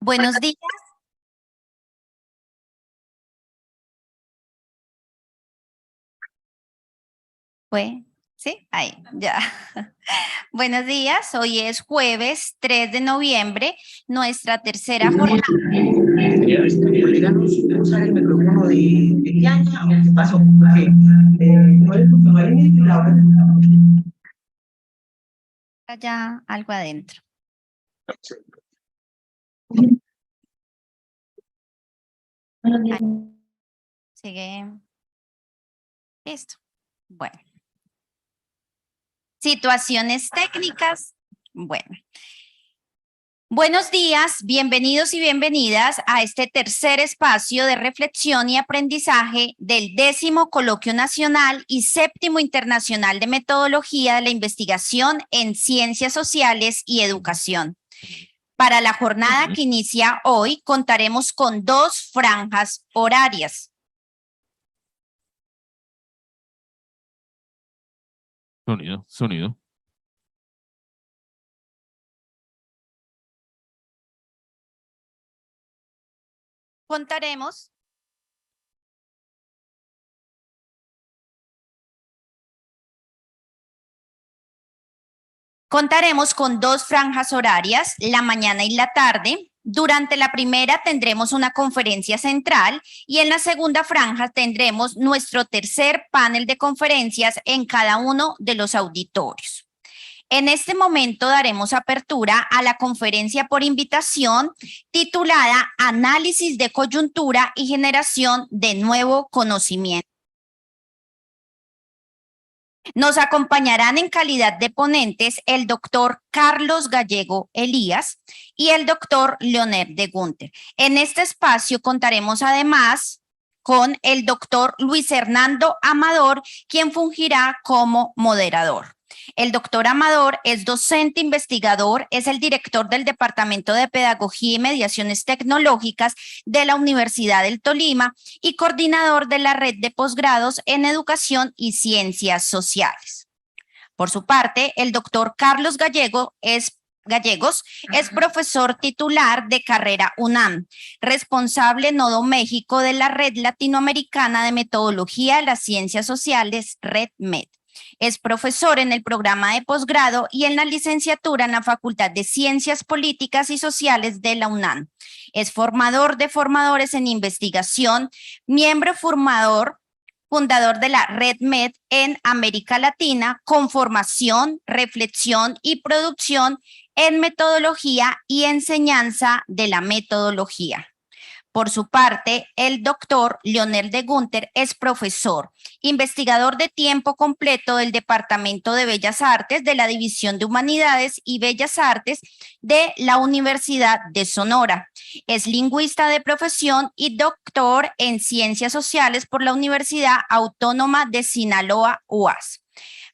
Buenos días. Sí, ahí, ya. Buenos días, hoy es jueves 3 de noviembre, nuestra tercera jornada. Colega, no usar el micrófono de Diana, ¿qué pasó? Porque no le funcionó al inicio y la hora. Ya algo adentro. Ahí, sigue esto. Bueno, situaciones técnicas. Bueno. Buenos días, bienvenidos y bienvenidas a este tercer espacio de reflexión y aprendizaje del 10º Coloquio Nacional y 7º Internacional de Metodología de la Investigación en Ciencias Sociales y Educación. Para la jornada que inicia hoy, contaremos con 2 franjas horarias. Sonido. Contaremos con 2 franjas horarias, la mañana y la tarde. Durante la primera tendremos una conferencia central y en la segunda franja tendremos nuestro tercer panel de conferencias en cada uno de los auditorios. En este momento daremos apertura a la conferencia por invitación titulada Análisis de coyuntura y generación de nuevo conocimiento. Nos acompañarán en calidad de ponentes el doctor Carlos Gallego Elías y el doctor Leonel de Gunther. En este espacio contaremos además con el doctor Luis Hernando Amador, quien fungirá como moderador. El doctor Amador es docente investigador, es el director del Departamento de Pedagogía y Mediaciones Tecnológicas de la Universidad del Tolima y coordinador de la red de posgrados en Educación y Ciencias Sociales. Por su parte, el doctor Carlos Gallegos es profesor titular de carrera UNAM, responsable Nodo México de la Red Latinoamericana de Metodología de las Ciencias Sociales, RedMed. Es profesor en el programa de posgrado y en la licenciatura en la Facultad de Ciencias Políticas y Sociales de la UNAM. Es formador de formadores en investigación, miembro fundador de la RedMed en América Latina, con formación, reflexión y producción en metodología y enseñanza de la metodología. Por su parte, el doctor Leonel de Gunther es profesor, investigador de tiempo completo del Departamento de Bellas Artes de la División de Humanidades y Bellas Artes de la Universidad de Sonora. Es lingüista de profesión y doctor en Ciencias Sociales por la Universidad Autónoma de Sinaloa, UAS,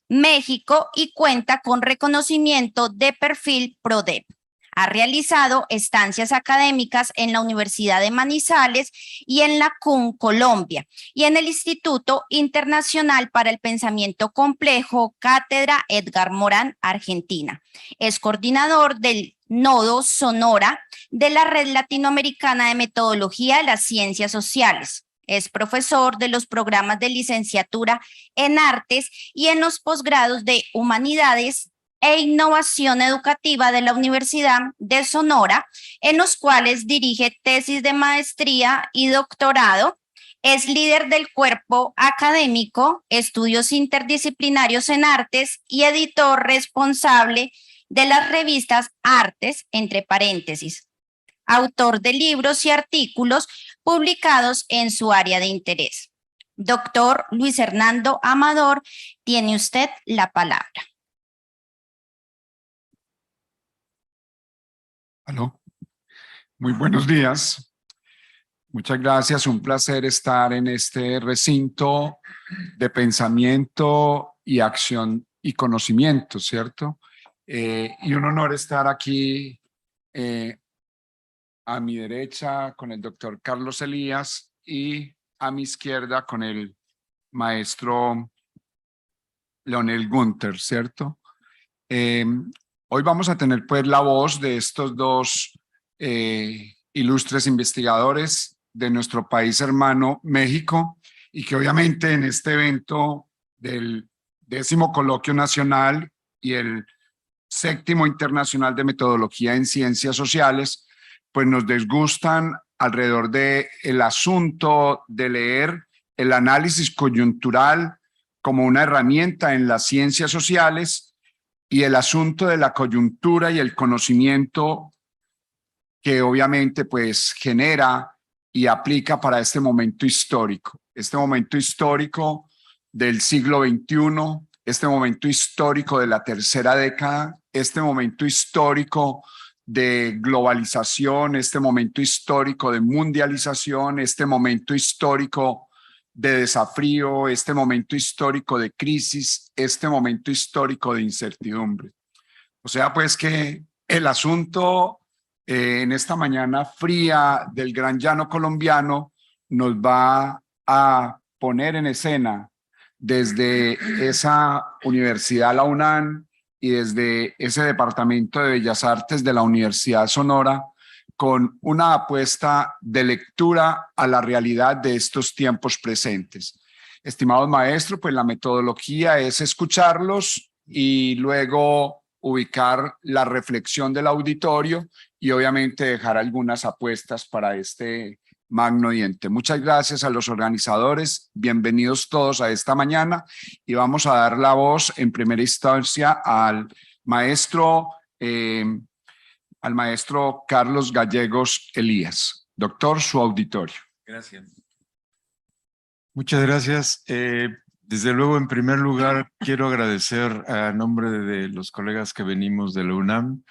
México, y cuenta con reconocimiento de perfil PRODEP. Ha realizado estancias académicas en la Universidad de Manizales y en la CUN Colombia y en el Instituto Internacional para el Pensamiento Complejo, Cátedra Edgar Morán, Argentina. Es coordinador del Nodo Sonora de la Red Latinoamericana de Metodología de las Ciencias Sociales. Es profesor de los programas de licenciatura en Artes y en los posgrados de Humanidades e Innovación Educativa de la Universidad de Sonora, en los cuales dirige tesis de maestría y doctorado. Es líder del cuerpo académico, estudios interdisciplinarios en artes y editor responsable de las revistas Artes, entre paréntesis, autor de libros y artículos publicados en su área de interés. Doctor Luis Hernando Amador, tiene usted la palabra. Aló. Muy buenos días. Muchas gracias. Un placer estar en este recinto de pensamiento y acción y conocimiento, ¿cierto? Y un honor estar aquí a mi derecha con el doctor Carlos Elías y a mi izquierda con el maestro Leonel Gunther, ¿cierto? Hoy vamos a tener pues la voz de estos dos ilustres investigadores de nuestro país hermano México, y que obviamente en este evento del 10º Coloquio Nacional y el 7º Internacional de Metodología en Ciencias Sociales, pues nos desgustan alrededor del asunto de leer el análisis coyuntural como una herramienta en las ciencias sociales y el asunto de la coyuntura y el conocimiento que obviamente pues genera y aplica para este momento histórico del siglo XXI, este momento histórico de la tercera década, este momento histórico de globalización, este momento histórico de mundialización, este momento histórico de desafío, este momento histórico de crisis, este momento histórico de incertidumbre. O sea, pues que el asunto en esta mañana fría del Gran Llano colombiano nos va a poner en escena desde esa universidad, la UNAM, y desde ese Departamento de Bellas Artes de la Universidad Sonora, con una apuesta de lectura a la realidad de estos tiempos presentes. Estimados maestros, pues la metodología es escucharlos y luego ubicar la reflexión del auditorio y obviamente dejar algunas apuestas para este magno diente. Muchas gracias a los organizadores, bienvenidos todos a esta mañana, y vamos a dar la voz en primera instancia al maestro Carlos Gallegos Elías. Doctor, su auditorio. Gracias. Muchas gracias. Desde luego, en primer lugar, quiero agradecer a nombre de los colegas que venimos de la UNAM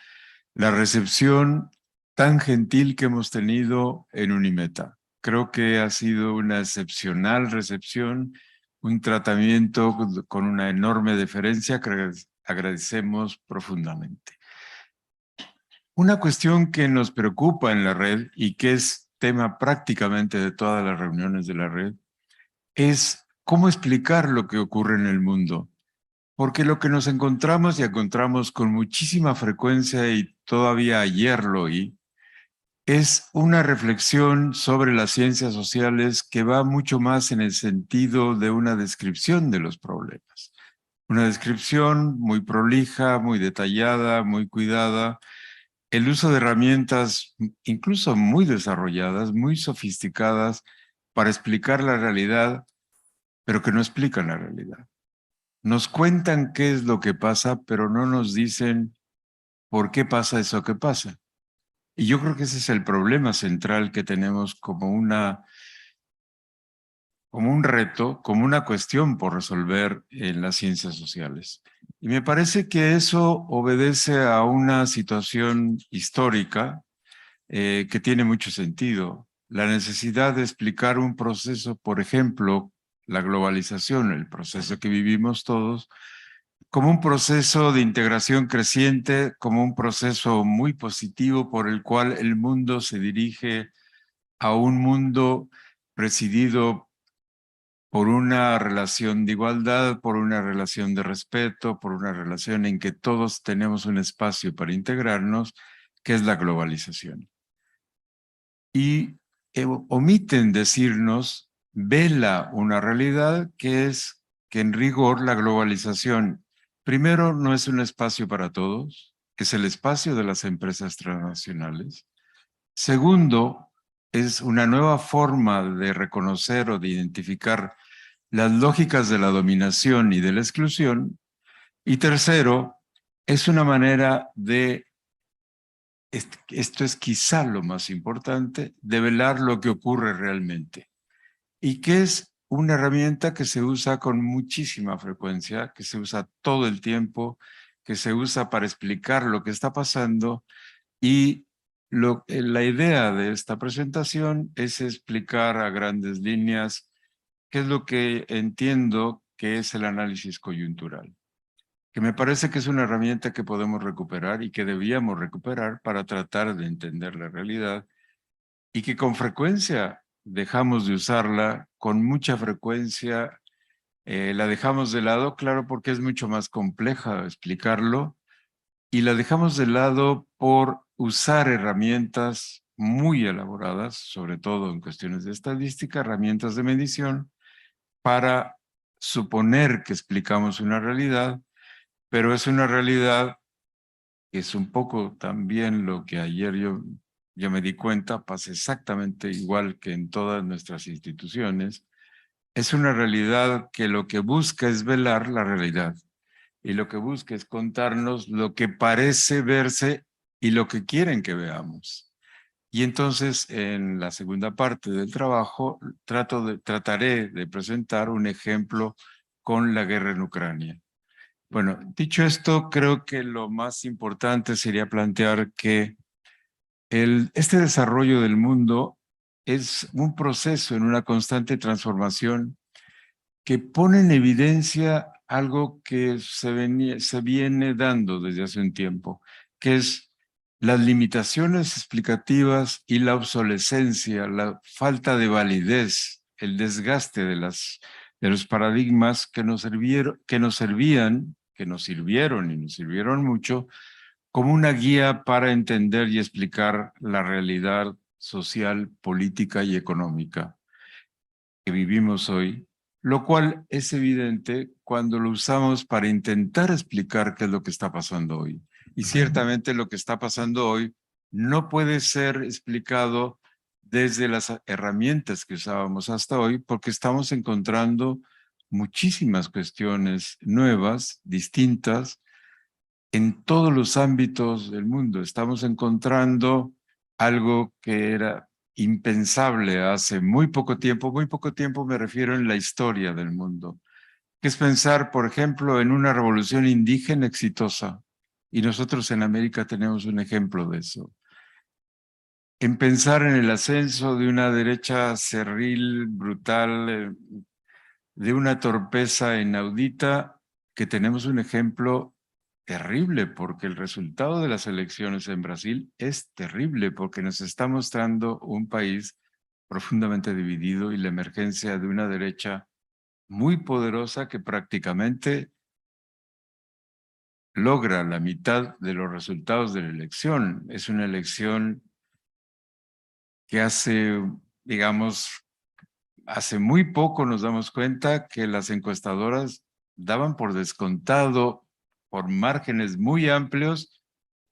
la recepción tan gentil que hemos tenido en Unimeta. Creo que ha sido una excepcional recepción, un tratamiento con una enorme deferencia que agradecemos profundamente. Una cuestión que nos preocupa en la red y que es tema prácticamente de todas las reuniones de la red es cómo explicar lo que ocurre en el mundo. Porque lo que nos encontramos y encontramos con muchísima frecuencia, y todavía ayer lo oí, es una reflexión sobre las ciencias sociales que va mucho más en el sentido de una descripción de los problemas. Una descripción muy prolija, muy detallada, muy cuidada, el uso de herramientas incluso muy desarrolladas, muy sofisticadas para explicar la realidad, pero que no explican la realidad. Nos cuentan qué es lo que pasa, pero no nos dicen por qué pasa eso que pasa. Y yo creo que ese es el problema central que tenemos como un reto, como una cuestión por resolver en las ciencias sociales. Y me parece que eso obedece a una situación histórica que tiene mucho sentido. La necesidad de explicar un proceso, por ejemplo, la globalización, el proceso que vivimos todos, como un proceso de integración creciente, como un proceso muy positivo por el cual el mundo se dirige a un mundo presidido por una relación de igualdad, por una relación de respeto, por una relación en que todos tenemos un espacio para integrarnos, que es la globalización. Y omiten decirnos, vela una realidad que es que en rigor la globalización, primero, no es un espacio para todos, es el espacio de las empresas transnacionales. Segundo, es una nueva forma de reconocer o de identificar las lógicas de la dominación y de la exclusión. Y tercero, es una manera de, esto es quizá lo más importante, de velar lo que ocurre realmente. Y que es una herramienta que se usa con muchísima frecuencia, que se usa todo el tiempo, que se usa para explicar lo que está pasando. Y la idea de esta presentación es explicar a grandes líneas qué es lo que entiendo que es el análisis coyuntural, que me parece que es una herramienta que podemos recuperar y que debíamos recuperar para tratar de entender la realidad, y que con frecuencia dejamos de usarla, con mucha frecuencia la dejamos de lado, claro, porque es mucho más compleja explicarlo, y la dejamos de lado por usar herramientas muy elaboradas, sobre todo en cuestiones de estadística, herramientas de medición, para suponer que explicamos una realidad, pero es una realidad que es un poco también lo que ayer yo me di cuenta, pasa exactamente igual que en todas nuestras instituciones. Es una realidad que lo que busca es velar la realidad y lo que busca es contarnos lo que parece verse y lo que quieren que veamos. Y entonces, en la segunda parte del trabajo, trataré de presentar un ejemplo con la guerra en Ucrania. Bueno, dicho esto, creo que lo más importante sería plantear que este desarrollo del mundo es un proceso en una constante transformación que pone en evidencia algo que se viene dando desde hace un tiempo, que es las limitaciones explicativas y la obsolescencia, la falta de validez, el desgaste de los paradigmas que nos sirvieron y nos sirvieron mucho como una guía para entender y explicar la realidad social, política y económica que vivimos hoy, lo cual es evidente cuando lo usamos para intentar explicar qué es lo que está pasando hoy. Y ciertamente lo que está pasando hoy no puede ser explicado desde las herramientas que usábamos hasta hoy, porque estamos encontrando muchísimas cuestiones nuevas, distintas, en todos los ámbitos del mundo. Estamos encontrando algo que era impensable hace muy poco tiempo me refiero en la historia del mundo, que es pensar, por ejemplo, en una revolución indígena exitosa, y nosotros en América tenemos un ejemplo de eso. En pensar en el ascenso de una derecha cerril, brutal, de una torpeza inaudita, que tenemos un ejemplo terrible, porque el resultado de las elecciones en Brasil es terrible, porque nos está mostrando un país profundamente dividido y la emergencia de una derecha muy poderosa que prácticamente logra la mitad de los resultados de la elección. Es una elección que hace muy poco nos damos cuenta que las encuestadoras daban por descontado, por márgenes muy amplios,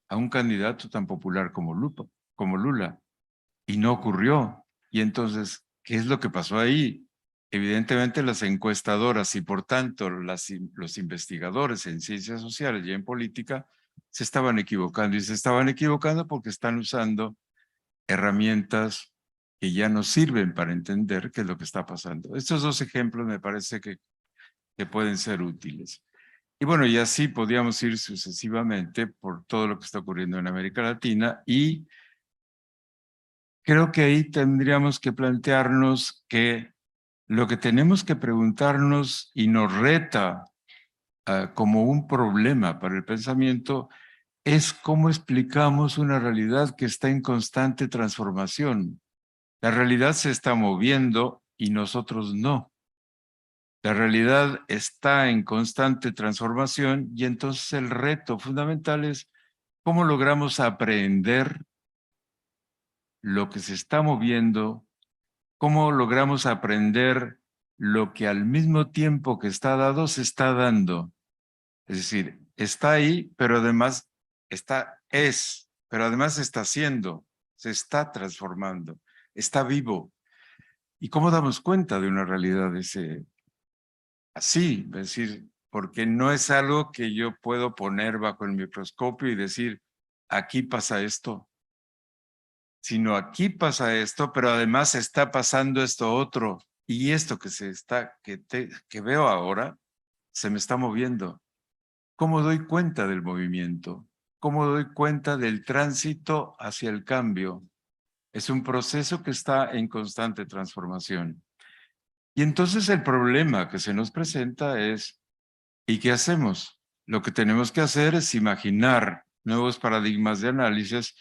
a un candidato tan popular como Lula. Y no ocurrió. Y entonces, ¿qué es lo que pasó ahí? Evidentemente las encuestadoras y por tanto los investigadores en ciencias sociales y en política se estaban equivocando. Y se estaban equivocando porque están usando herramientas que ya nos sirven para entender qué es lo que está pasando. Estos dos ejemplos me parece que pueden ser útiles. Y bueno, y así podríamos ir sucesivamente por todo lo que está ocurriendo en América Latina, y creo que ahí tendríamos que plantearnos que lo que tenemos que preguntarnos y nos reta como un problema para el pensamiento es cómo explicamos una realidad que está en constante transformación. La realidad se está moviendo y nosotros no. La realidad está en constante transformación y entonces el reto fundamental es cómo logramos aprender lo que se está moviendo, cómo logramos aprender lo que al mismo tiempo que está dado se está dando. Es decir, está ahí, pero además pero además está haciendo, se está transformando, está vivo. ¿Y cómo damos cuenta de una realidad así? Es decir, porque no es algo que yo puedo poner bajo el microscopio y decir, aquí pasa esto, sino aquí pasa esto, pero además está pasando esto otro, y esto que veo ahora se me está moviendo. ¿Cómo doy cuenta del movimiento? ¿Cómo doy cuenta del tránsito hacia el cambio? Es un proceso que está en constante transformación. Y entonces el problema que se nos presenta es, ¿y qué hacemos? Lo que tenemos que hacer es imaginar nuevos paradigmas de análisis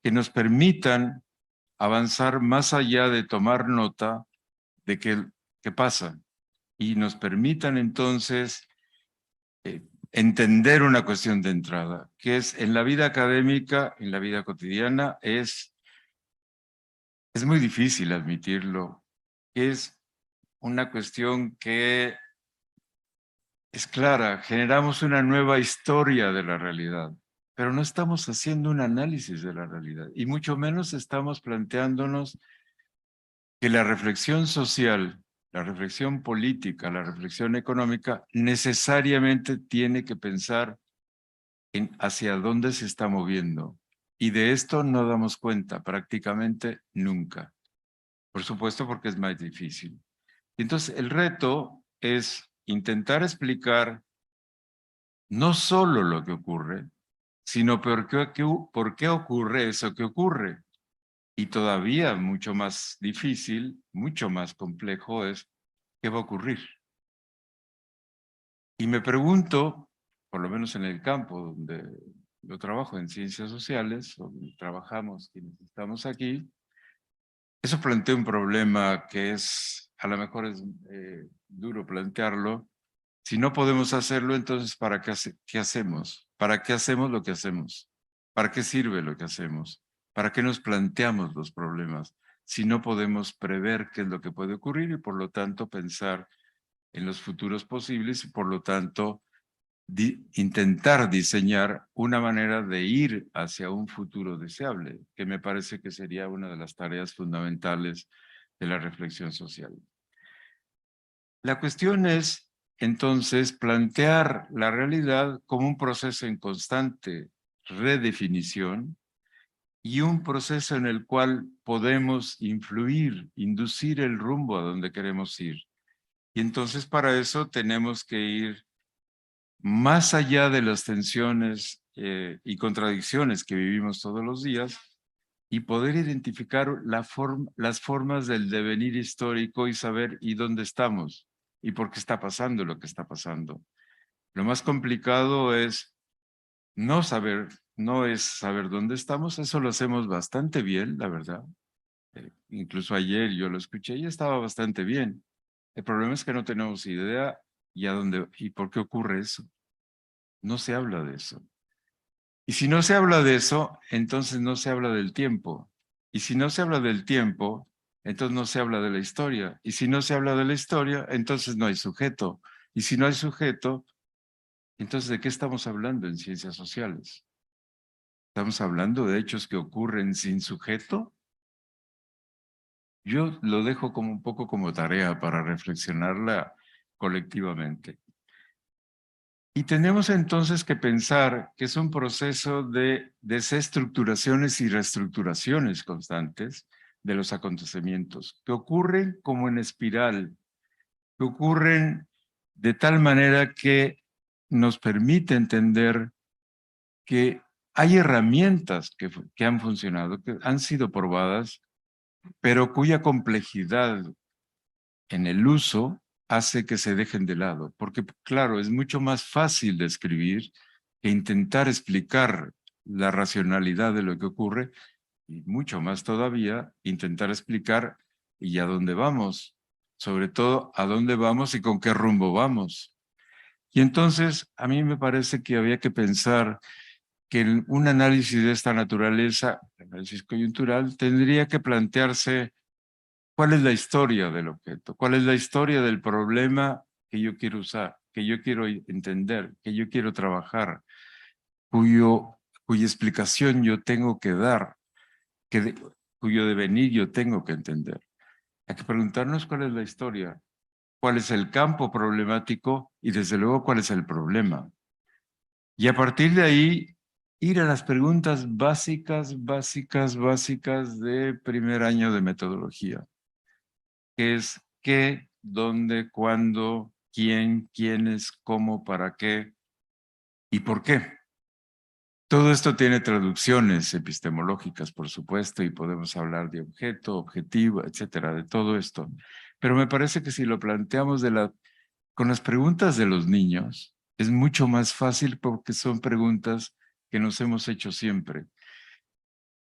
que nos permitan avanzar más allá de tomar nota de qué pasa y nos permitan entonces entender una cuestión de entrada, que es en la vida académica, en la vida cotidiana, es muy difícil admitirlo, que es una cuestión que es clara, generamos una nueva historia de la realidad, pero no estamos haciendo un análisis de la realidad, y mucho menos estamos planteándonos que la reflexión social, la reflexión política, la reflexión económica, necesariamente tiene que pensar en hacia dónde se está moviendo. Y de esto no damos cuenta prácticamente nunca. Por supuesto, porque es más difícil. Entonces, el reto es intentar explicar no solo lo que ocurre, sino por qué ocurre eso que ocurre. Y todavía mucho más difícil, mucho más complejo es qué va a ocurrir. Y me pregunto, por lo menos en el campo donde yo trabajo en ciencias sociales, donde trabajamos quienes estamos aquí, eso plantea un problema que es, a lo mejor es duro plantearlo. Si no podemos hacerlo, entonces ¿para qué hacemos? ¿Para qué hacemos lo que hacemos? ¿Para qué sirve lo que hacemos? ¿Para qué nos planteamos los problemas? Si no podemos prever qué es lo que puede ocurrir y por lo tanto pensar en los futuros posibles y por lo tanto intentar diseñar una manera de ir hacia un futuro deseable, que me parece que sería una de las tareas fundamentales de la reflexión social. La cuestión es, entonces, plantear la realidad como un proceso en constante redefinición y un proceso en el cual podemos influir, inducir el rumbo a donde queremos ir. Y entonces para eso tenemos que ir más allá de las tensiones y contradicciones que vivimos todos los días y poder identificar las formas del devenir histórico y saber y dónde estamos y por qué está pasando lo que está pasando. Lo más complicado es no es saber dónde estamos, eso lo hacemos bastante bien, la verdad. Incluso ayer yo lo escuché y estaba bastante bien. El problema es que no tenemos idea y por qué ocurre eso. No se habla de eso. Y si no se habla de eso, entonces no se habla del tiempo. Y si no se habla del tiempo, entonces no se habla de la historia. Y si no se habla de la historia, entonces no hay sujeto. Y si no hay sujeto, entonces ¿de qué estamos hablando en ciencias sociales? ¿Estamos hablando de hechos que ocurren sin sujeto? Yo lo dejo como un poco como tarea para reflexionarla colectivamente. Y tenemos entonces que pensar que es un proceso de desestructuraciones y reestructuraciones constantes de los acontecimientos, que ocurren como en espiral, que ocurren de tal manera que nos permite entender que hay herramientas que han funcionado, que han sido probadas, pero cuya complejidad en el uso hace que se dejen de lado, porque claro, es mucho más fácil de escribir que intentar explicar la racionalidad de lo que ocurre y mucho más todavía intentar explicar y a dónde vamos, sobre todo a dónde vamos y con qué rumbo vamos. Y entonces a mí me parece que había que pensar que un análisis de esta naturaleza, el análisis coyuntural, tendría que plantearse ¿cuál es la historia del objeto? ¿Cuál es la historia del problema que yo quiero usar, que yo quiero entender, que yo quiero trabajar, cuya explicación yo tengo que dar, cuyo devenir yo tengo que entender? Hay que preguntarnos cuál es la historia, cuál es el campo problemático y desde luego cuál es el problema. Y a partir de ahí, ir a las preguntas básicas de primer año de metodología. Que es qué, dónde, cuándo, quién, quiénes, cómo, para qué y por qué. Todo esto tiene traducciones epistemológicas, por supuesto, y podemos hablar de objeto, objetivo, etcétera, de todo esto. Pero me parece que si lo planteamos con las preguntas de los niños, es mucho más fácil porque son preguntas que nos hemos hecho siempre.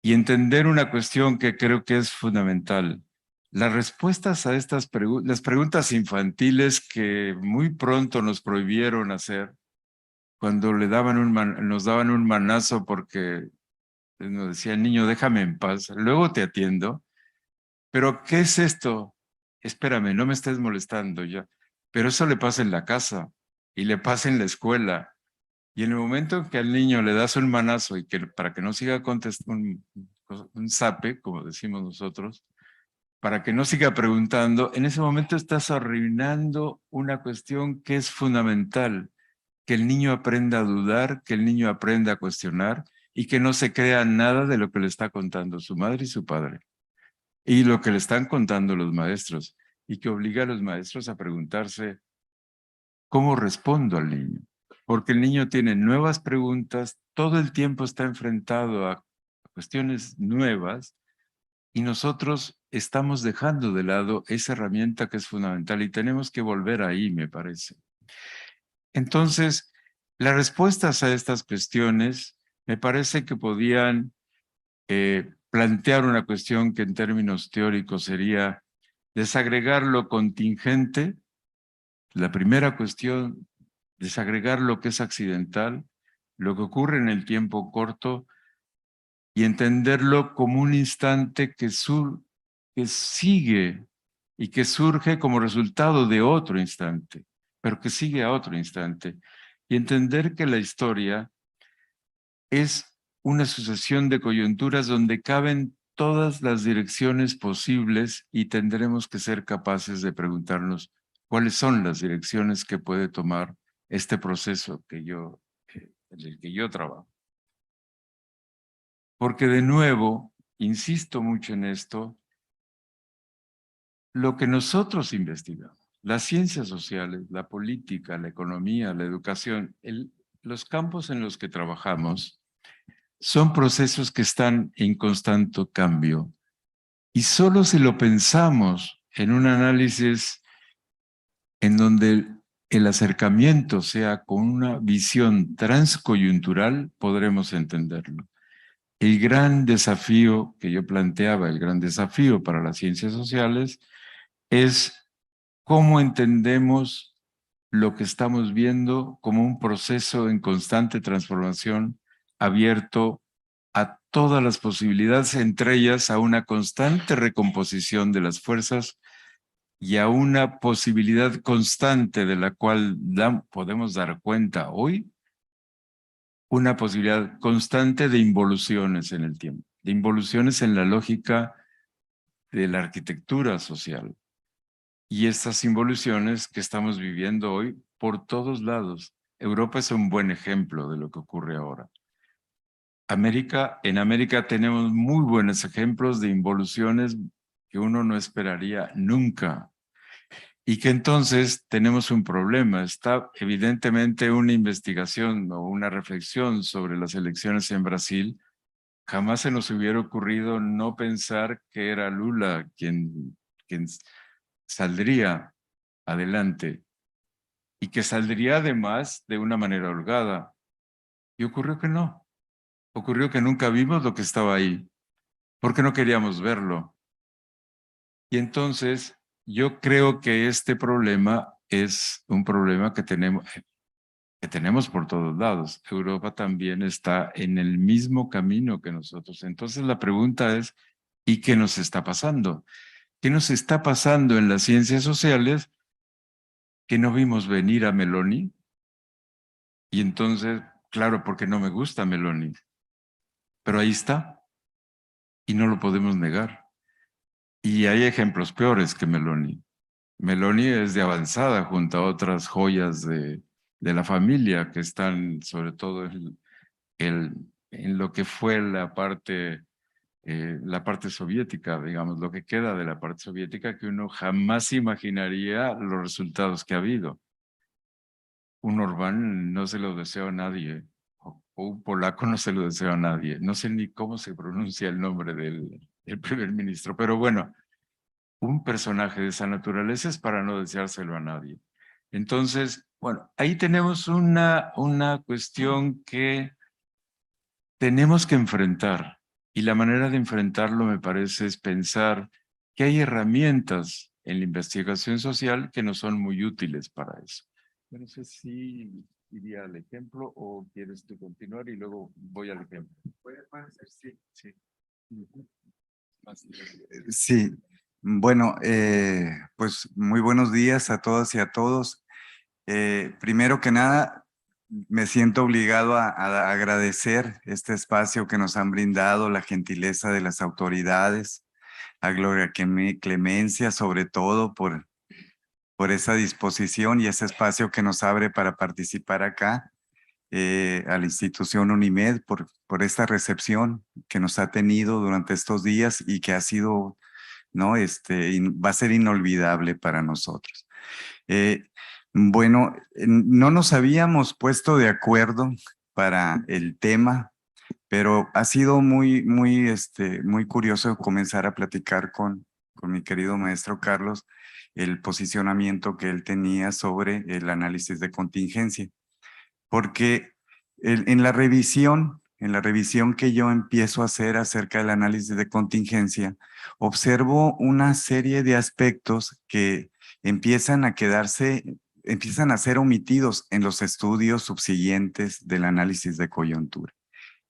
Y entender una cuestión que creo que es fundamental. Las respuestas a estas preguntas, las preguntas infantiles que muy pronto nos prohibieron hacer, cuando nos daban un manazo porque nos decía, niño, déjame en paz, luego te atiendo. Pero, ¿qué es esto? Espérame, no me estés molestando ya. Pero eso le pasa en la casa y le pasa en la escuela. Y en el momento en que al niño le das un manazo y que para que no siga contestando un zape, como decimos nosotros, para que no siga preguntando, en ese momento estás arruinando una cuestión que es fundamental, que el niño aprenda a dudar, que el niño aprenda a cuestionar y que no se crea nada de lo que le está contando su madre y su padre. Y lo que le están contando los maestros, y que obliga a los maestros a preguntarse, ¿cómo respondo al niño? Porque el niño tiene nuevas preguntas, todo el tiempo está enfrentado a cuestiones nuevas, y nosotros estamos dejando de lado esa herramienta que es fundamental, y tenemos que volver ahí, me parece. Entonces, las respuestas a estas cuestiones me parece que podían plantear una cuestión que en términos teóricos sería desagregar lo contingente, la primera cuestión, desagregar lo que es accidental, lo que ocurre en el tiempo corto y entenderlo como un instante que sigue y que surge como resultado de otro instante, pero que sigue a otro instante. Y entender que la historia es una sucesión de coyunturas donde caben todas las direcciones posibles y tendremos que ser capaces de preguntarnos cuáles son las direcciones que puede tomar este proceso en el que yo trabajo. Porque de nuevo, insisto mucho en esto, lo que nosotros investigamos, las ciencias sociales, la política, la economía, la educación, los campos en los que trabajamos, son procesos que están en constante cambio. Y solo si lo pensamos en un análisis en donde el acercamiento sea con una visión transcoyuntural, podremos entenderlo. El gran desafío que yo planteaba, el gran desafío para las ciencias sociales, es cómo entendemos lo que estamos viendo como un proceso en constante transformación, abierto a todas las posibilidades, entre ellas a una constante recomposición de las fuerzas y a una posibilidad constante de la cual podemos dar cuenta hoy, una posibilidad constante de involuciones en el tiempo, de involuciones en la lógica de la arquitectura social. Y estas involuciones que estamos viviendo hoy por todos lados. Europa es un buen ejemplo de lo que ocurre ahora. En América tenemos muy buenos ejemplos de involuciones que uno no esperaría nunca. Y que entonces tenemos un problema. Está evidentemente una investigación o una reflexión sobre las elecciones en Brasil. Jamás se nos hubiera ocurrido no pensar que era Lula quien saldría adelante y que saldría además de una manera holgada. Y ocurrió que no. Ocurrió que nunca vimos lo que estaba ahí, porque no queríamos verlo. Y entonces yo creo que este problema es un problema que tenemos por todos lados. Europa también está en el mismo camino que nosotros. Entonces la pregunta es, ¿y qué nos está pasando? ¿Qué nos está pasando en las ciencias sociales que no vimos venir a Meloni? Y entonces, claro, porque no me gusta Meloni, pero ahí está y no lo podemos negar. Y hay ejemplos peores que Meloni. Meloni es de avanzada junto a otras joyas de la familia que están sobre todo en lo que fue la parte soviética, digamos, lo que queda de la parte soviética, que uno jamás imaginaría los resultados que ha habido. Un Orbán no se lo deseo a nadie, o un polaco no se lo deseo a nadie. No sé ni cómo se pronuncia el nombre del primer ministro, pero bueno, un personaje de esa naturaleza es para no deseárselo a nadie. Entonces, bueno, ahí tenemos una cuestión que tenemos que enfrentar, y la manera de enfrentarlo me parece es pensar que hay herramientas en la investigación social que no son muy útiles para eso. No sé si iría al ejemplo o quieres tú continuar y luego voy al ejemplo? Puede parecer, sí. Sí. Sí, bueno, pues muy buenos días a todas y a todos. Primero que nada, me siento obligado a agradecer este espacio que nos han brindado, la gentileza de las autoridades, a Gloria Clemencia, sobre todo por esa disposición y ese espacio que nos abre para participar acá, a la institución UNIMED por esta recepción que nos ha tenido durante estos días y que ha sido, ¿no? Va a ser inolvidable para nosotros. Bueno, no nos habíamos puesto de acuerdo para el tema, pero ha sido muy curioso comenzar a platicar con mi querido maestro Carlos el posicionamiento que él tenía sobre el análisis de contingencia. Porque en la revisión que yo empiezo a hacer acerca del análisis de contingencia, observo una serie de aspectos que empiezan a ser omitidos en los estudios subsiguientes del análisis de coyuntura.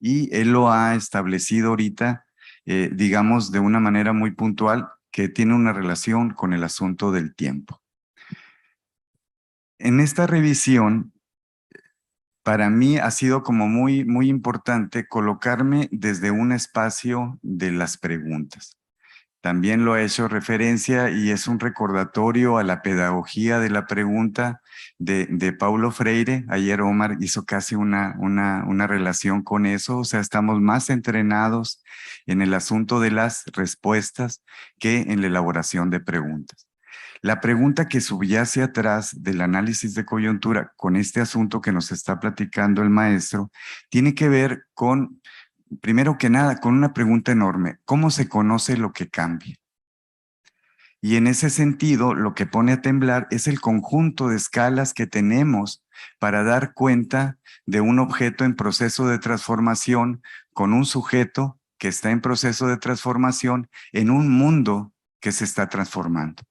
Y él lo ha establecido ahorita, digamos, de una manera muy puntual, que tiene una relación con el asunto del tiempo. En esta revisión, para mí ha sido como muy importante colocarme desde un espacio de las preguntas. También lo ha hecho referencia y es un recordatorio a la pedagogía de la pregunta de Paulo Freire. Ayer Omar hizo casi una relación con eso, o sea, estamos más entrenados en el asunto de las respuestas que en la elaboración de preguntas. La pregunta que subyace atrás del análisis de coyuntura con este asunto que nos está platicando el maestro, tiene que ver con, primero que nada, con una pregunta enorme. ¿Cómo se conoce lo que cambia? Y en ese sentido, lo que pone a temblar es el conjunto de escalas que tenemos para dar cuenta de un objeto en proceso de transformación con un sujeto que está en proceso de transformación en un mundo que se está transformando.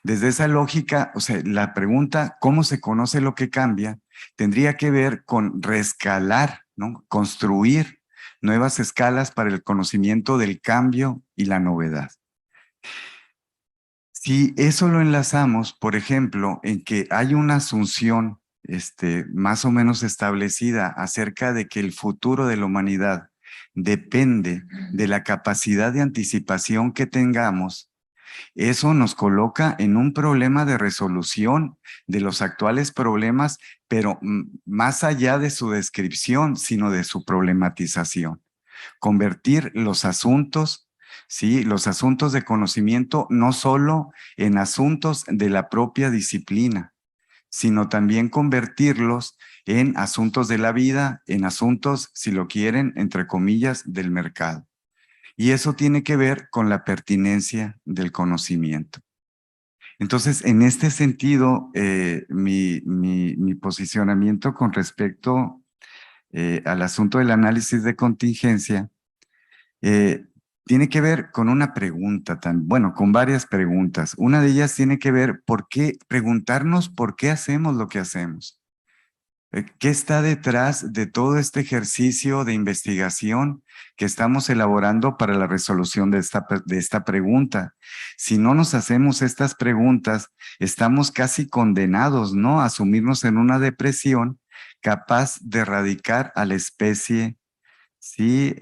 Desde esa lógica, o sea, la pregunta, ¿cómo se conoce lo que cambia? Tendría que ver con reescalar, ¿no? Construir nuevas escalas para el conocimiento del cambio y la novedad. Si eso lo enlazamos, por ejemplo, en que hay una asunción más o menos establecida acerca de que el futuro de la humanidad depende de la capacidad de anticipación que tengamos, eso nos coloca en un problema de resolución de los actuales problemas, pero más allá de su descripción, sino de su problematización. Convertir los asuntos, ¿sí? Los asuntos de conocimiento no solo en asuntos de la propia disciplina, sino también convertirlos en asuntos de la vida, en asuntos, si lo quieren, entre comillas, del mercado. Y eso tiene que ver con la pertinencia del conocimiento. Entonces, en este sentido, mi posicionamiento con respecto al asunto del análisis de contingencia tiene que ver con una pregunta, bueno, con varias preguntas. Una de ellas tiene que ver preguntarnos por qué hacemos lo que hacemos. ¿Qué está detrás de todo este ejercicio de investigación que estamos elaborando para la resolución de esta pregunta? Si no nos hacemos estas preguntas, estamos casi condenados, ¿no?, a sumirnos en una depresión capaz de erradicar a la especie, ¿sí?,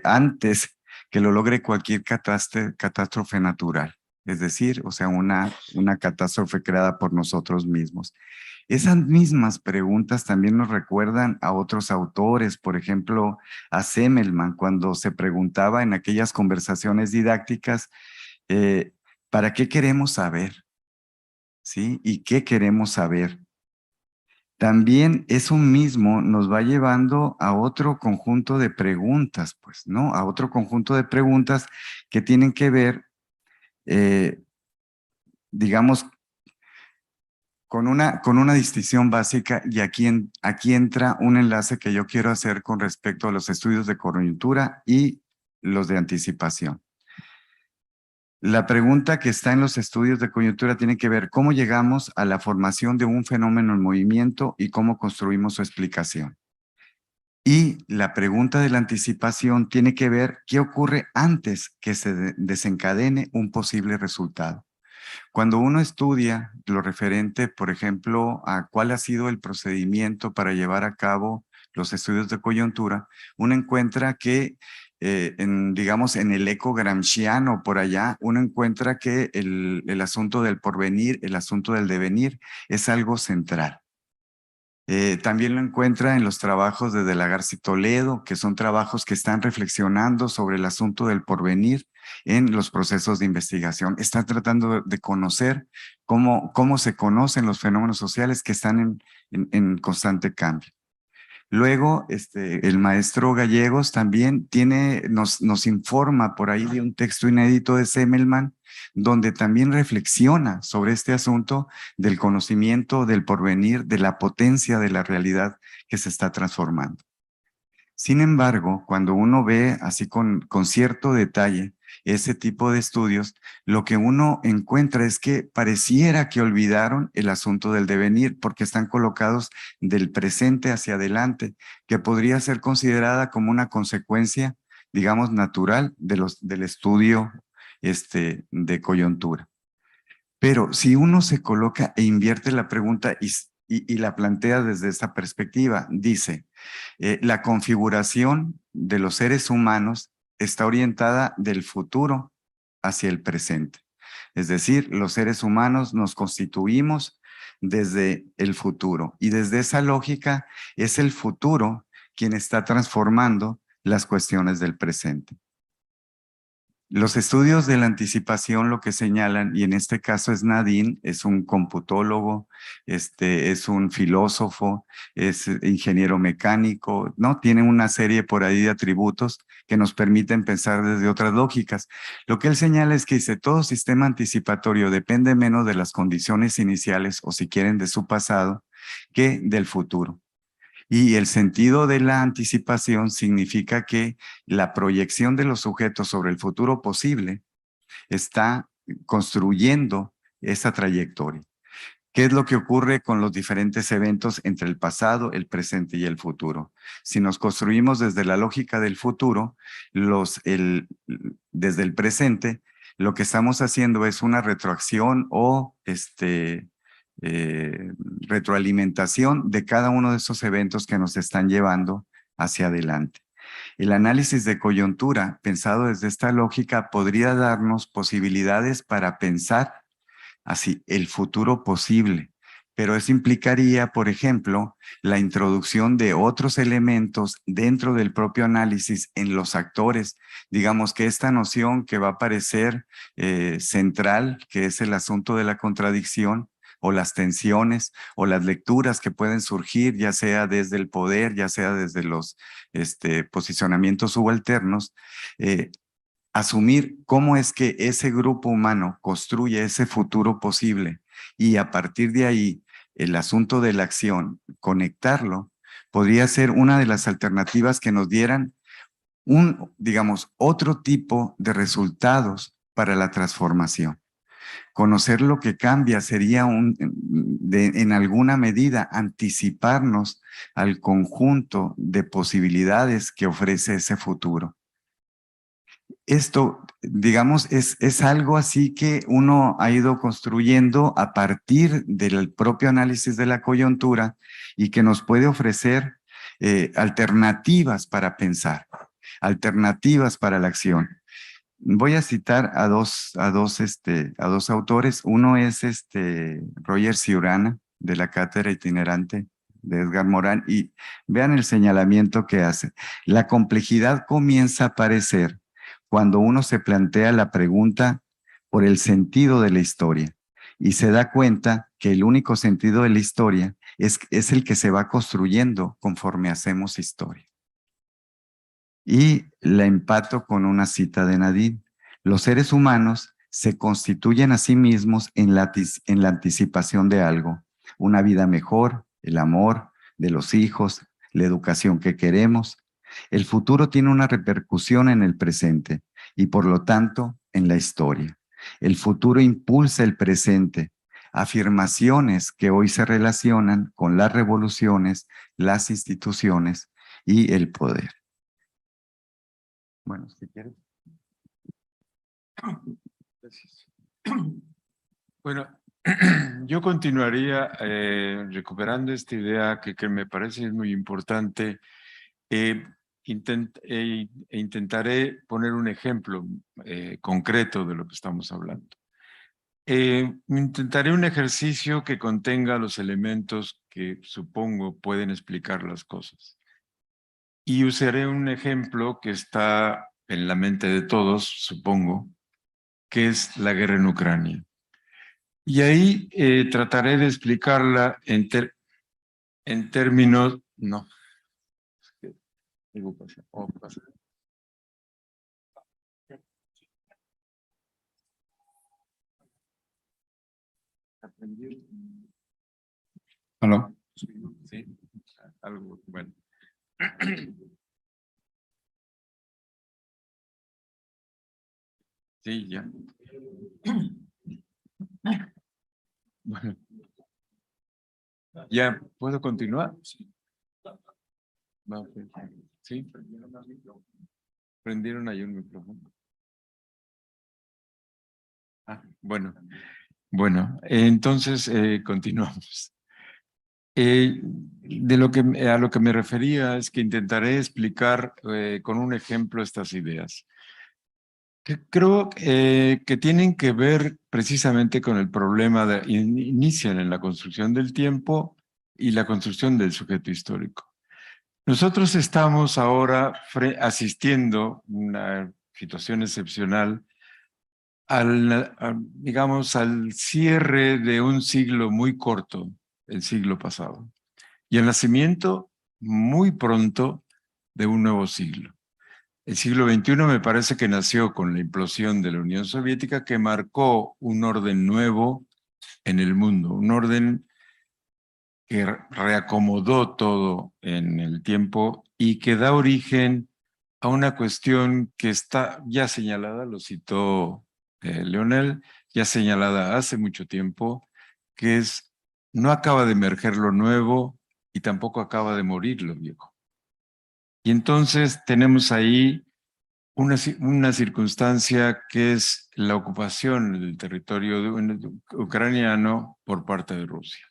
antes que lo logre cualquier catástrofe natural. Es decir, o sea, una catástrofe creada por nosotros mismos. Esas mismas preguntas también nos recuerdan a otros autores, por ejemplo, a Semmelman, cuando se preguntaba en aquellas conversaciones didácticas, ¿para qué queremos saber? ¿Sí? ¿Y qué queremos saber? También eso mismo nos va llevando a otro conjunto de preguntas, pues, ¿no? A otro conjunto de preguntas que tienen que ver, digamos, con una distinción básica, y aquí entra un enlace que yo quiero hacer con respecto a los estudios de coyuntura y los de anticipación. La pregunta que está en los estudios de coyuntura tiene que ver cómo llegamos a la formación de un fenómeno en movimiento y cómo construimos su explicación. Y la pregunta de la anticipación tiene que ver qué ocurre antes que se desencadene un posible resultado. Cuando uno estudia lo referente, por ejemplo, a cuál ha sido el procedimiento para llevar a cabo los estudios de coyuntura, uno encuentra que, digamos, en el eco gramsciano por allá, uno encuentra que el asunto del porvenir, el asunto del devenir, es algo central. También lo encuentra en los trabajos de De la Garza y Toledo, que son trabajos que están reflexionando sobre el asunto del porvenir en los procesos de investigación. Están tratando de conocer cómo se conocen los fenómenos sociales que están en constante cambio. Luego, el maestro Gallegos también nos informa por ahí de un texto inédito de Semmelmann, donde también reflexiona sobre este asunto del conocimiento, del porvenir, de la potencia de la realidad que se está transformando. Sin embargo, cuando uno ve así con cierto detalle ese tipo de estudios, lo que uno encuentra es que pareciera que olvidaron el asunto del devenir porque están colocados del presente hacia adelante, que podría ser considerada como una consecuencia, digamos, natural del estudio de coyuntura. Pero si uno se coloca e invierte la pregunta y la plantea desde esta perspectiva, dice, la configuración de los seres humanos está orientada del futuro hacia el presente. Es decir, los seres humanos nos constituimos desde el futuro y desde esa lógica es el futuro quien está transformando las cuestiones del presente. Los estudios de la anticipación lo que señalan, y en este caso es Nadine, es un computólogo, es un filósofo, es ingeniero mecánico, ¿no? Tiene una serie por ahí de atributos que nos permiten pensar desde otras lógicas. Lo que él señala es que dice, todo sistema anticipatorio depende menos de las condiciones iniciales, o si quieren de su pasado, que del futuro. Y el sentido de la anticipación significa que la proyección de los sujetos sobre el futuro posible está construyendo esa trayectoria. ¿Qué es lo que ocurre con los diferentes eventos entre el pasado, el presente y el futuro? Si nos construimos desde la lógica del futuro, desde el presente, lo que estamos haciendo es una retroacción o retroalimentación de cada uno de esos eventos que nos están llevando hacia adelante. El análisis de coyuntura, pensado desde esta lógica, podría darnos posibilidades para pensar así el futuro posible, pero eso implicaría, por ejemplo, la introducción de otros elementos dentro del propio análisis en los actores. Digamos que esta noción que va a parecer central, que es el asunto de la contradicción, o las tensiones, o las lecturas que pueden surgir, ya sea desde el poder, ya sea desde los posicionamientos subalternos, asumir cómo es que ese grupo humano construye ese futuro posible y a partir de ahí el asunto de la acción, conectarlo, podría ser una de las alternativas que nos dieran digamos, otro tipo de resultados para la transformación. Conocer lo que cambia sería en alguna medida anticiparnos al conjunto de posibilidades que ofrece ese futuro. Esto, digamos, es algo así que uno ha ido construyendo a partir del propio análisis de la coyuntura y que nos puede ofrecer alternativas para pensar, alternativas para la acción. Voy a citar a dos autores. Uno es Roger Ciurana, de la Cátedra Itinerante de Edgar Morin, y vean el señalamiento que hace. La complejidad comienza a aparecer cuando uno se plantea la pregunta por el sentido de la historia y se da cuenta que el único sentido de la historia es el que se va construyendo conforme hacemos historia. Y la empato con una cita de Nadine. Los seres humanos se constituyen a sí mismos en la anticipación de algo. Una vida mejor, el amor de los hijos, la educación que queremos. El futuro tiene una repercusión en el presente y por lo tanto en la historia. El futuro impulsa el presente, afirmaciones que hoy se relacionan con las revoluciones, las instituciones y el poder. Bueno, si quieres. Gracias. Bueno, yo continuaría recuperando esta idea que me parece muy importante. Intentaré poner un ejemplo concreto de lo que estamos hablando. Intentaré un ejercicio que contenga los elementos que supongo pueden explicar las cosas. Y usaré un ejemplo que está en la mente de todos, supongo, que es la guerra en Ucrania. Y ahí trataré de explicarla en términos... No. ¿Aló? Sí, algo bueno. Sí, ya. Bueno. ¿Ya puedo continuar? Sí. Prendieron ahí un micrófono. Bueno. Bueno, entonces continuamos. A lo que me refería es que intentaré explicar con un ejemplo estas ideas. Que creo que tienen que ver precisamente con el problema inician en la construcción del tiempo y la construcción del sujeto histórico. Nosotros estamos ahora asistiendo a una situación excepcional digamos, al cierre de un siglo muy corto, el siglo pasado, y el nacimiento muy pronto de un nuevo siglo. El siglo XXI me parece que nació con la implosión de la Unión Soviética, que marcó un orden nuevo en el mundo, un orden que reacomodó todo en el tiempo y que da origen a una cuestión que está ya señalada, lo citó Leonel, ya señalada hace mucho tiempo, que es, no acaba de emerger lo nuevo y tampoco acaba de morir lo viejo. Y entonces tenemos ahí una circunstancia que es la ocupación del territorio ucraniano por parte de Rusia.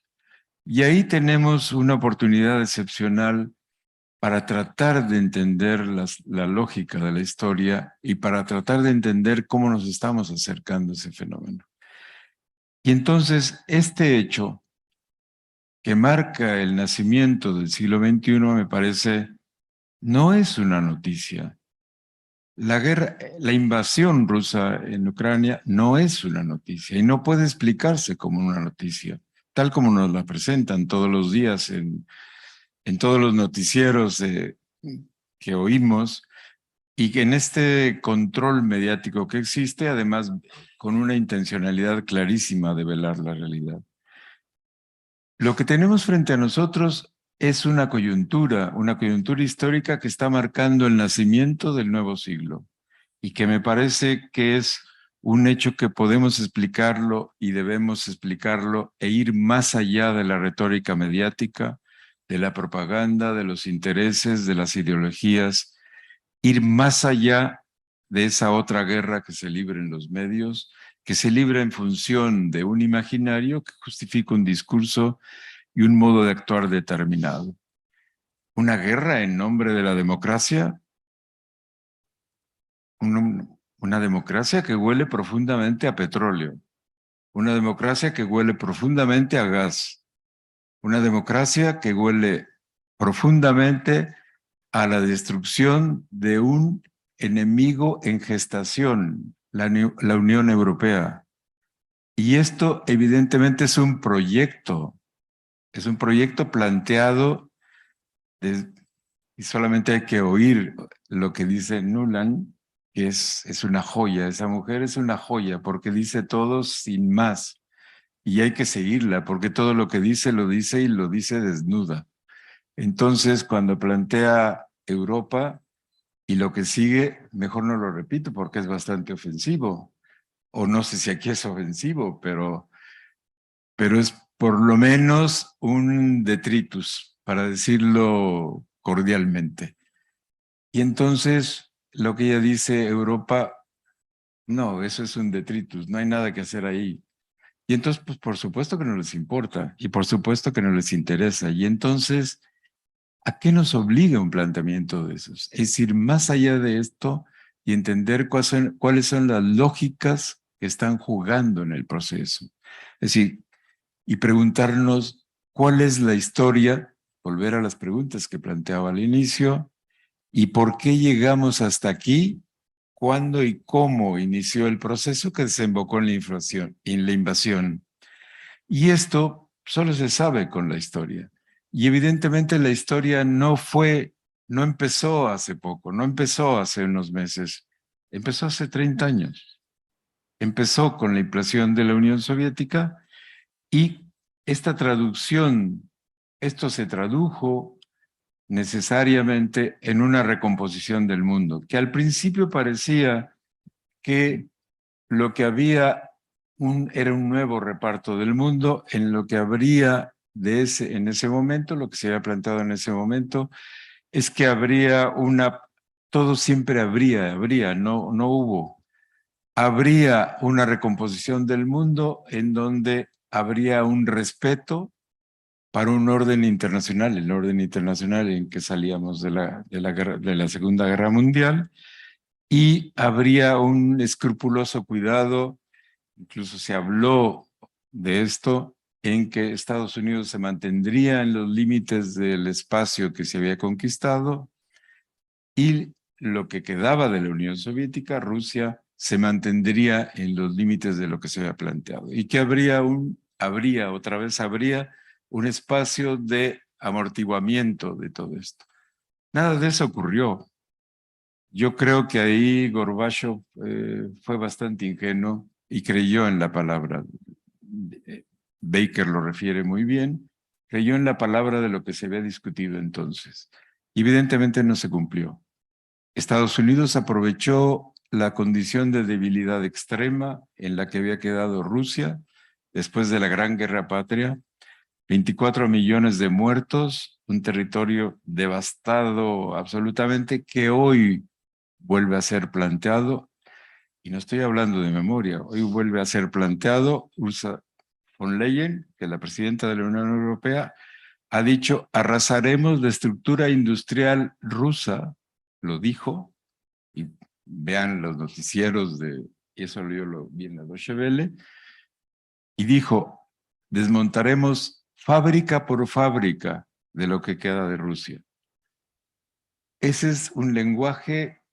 Y ahí tenemos una oportunidad excepcional para tratar de entender la lógica de la historia y para tratar de entender cómo nos estamos acercando a ese fenómeno. Y entonces, este hecho que marca el nacimiento del siglo XXI, me parece, no es una noticia. La invasión rusa en Ucrania no es una noticia y no puede explicarse como una noticia, tal como nos la presentan todos los días en todos los noticieros que oímos, y que en este control mediático que existe, además con una intencionalidad clarísima de velar la realidad. Lo que tenemos frente a nosotros es una coyuntura histórica que está marcando el nacimiento del nuevo siglo y que me parece que es un hecho que podemos explicarlo y debemos explicarlo e ir más allá de la retórica mediática, de la propaganda, de los intereses, de las ideologías, ir más allá de esa otra guerra que se libra en los medios, que se libra en función de un imaginario que justifica un discurso y un modo de actuar determinado. Una guerra en nombre de la democracia, una democracia que huele profundamente a petróleo, una democracia que huele profundamente a gas, una democracia que huele profundamente a la destrucción de un enemigo en gestación, la Unión Europea. Y esto evidentemente es un proyecto planteado y solamente hay que oír lo que dice Nuland, que es una joya, esa mujer es una joya porque dice todo sin más y hay que seguirla porque todo lo que dice lo dice y lo dice desnuda. Entonces cuando plantea Europa y lo que sigue, mejor no lo repito porque es bastante ofensivo. o no sé si aquí es ofensivo, pero es por lo menos un detritus, para decirlo cordialmente. Y entonces lo que ella dice, Europa, no, eso es un detritus, no hay nada que hacer ahí. Y entonces, pues por supuesto que no les importa, y por supuesto que no les interesa. Y entonces, ¿a qué nos obliga un planteamiento de esos? Es ir más allá de esto y entender cuáles son las lógicas que están jugando en el proceso. Es decir, y preguntarnos cuál es la historia, volver a las preguntas que planteaba al inicio, y por qué llegamos hasta aquí, cuándo y cómo inició el proceso que desembocó en la invasión. Y esto solo se sabe con la historia. Y evidentemente la historia no empezó hace poco, no empezó hace unos meses, empezó hace 30 años. Empezó con la implosión de la Unión Soviética y esto se tradujo necesariamente en una recomposición del mundo, que al principio parecía que lo que había era un nuevo reparto del mundo, en lo que habría en ese momento, lo que se había planteado en ese momento, es que todo siempre habría, no hubo. Habría una recomposición del mundo en donde habría un respeto para un orden internacional, el orden internacional en que salíamos de la Segunda Guerra Mundial, y habría un escrupuloso cuidado, incluso se habló de esto, en que Estados Unidos se mantendría en los límites del espacio que se había conquistado y lo que quedaba de la Unión Soviética, Rusia, se mantendría en los límites de lo que se había planteado. Y que habría un espacio de amortiguamiento de todo esto. Nada de eso ocurrió. Yo creo que ahí Gorbachov fue bastante ingenuo y creyó en la palabra. Baker lo refiere muy bien, creyó en la palabra de lo que se había discutido entonces. Evidentemente no se cumplió. Estados Unidos aprovechó la condición de debilidad extrema en la que había quedado Rusia después de la Gran Guerra Patria, 24 millones de muertos, un territorio devastado absolutamente que hoy vuelve a ser planteado, y no estoy hablando de memoria, hoy vuelve a ser planteado. Ursula von Leyen, que es la presidenta de la Unión Europea, ha dicho: arrasaremos la estructura industrial rusa, lo dijo, y vean los noticieros y eso yo lo vi en la Deutsche Welle, y dijo: desmontaremos fábrica por fábrica de lo que queda de Rusia. Ese es un lenguaje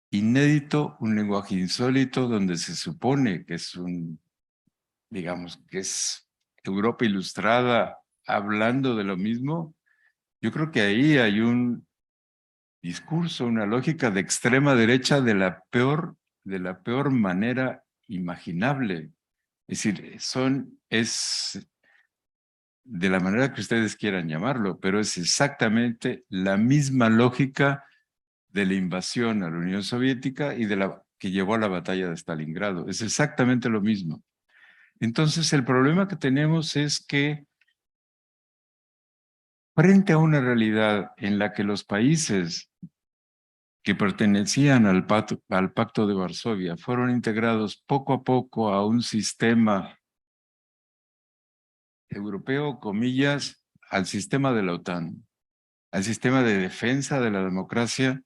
inédito, un lenguaje insólito, donde se supone que digamos, que es Europa ilustrada hablando de lo mismo. Yo creo que ahí hay un discurso, una lógica de extrema derecha de la peor manera imaginable. Es decir, es de la manera que ustedes quieran llamarlo, pero es exactamente la misma lógica de la invasión a la Unión Soviética y que llevó a la batalla de Stalingrado. Es exactamente lo mismo. Entonces, el problema que tenemos es que frente a una realidad en la que los países que pertenecían al Pacto de Varsovia fueron integrados poco a poco a un sistema europeo, comillas, al sistema de la OTAN, al sistema de defensa de la democracia,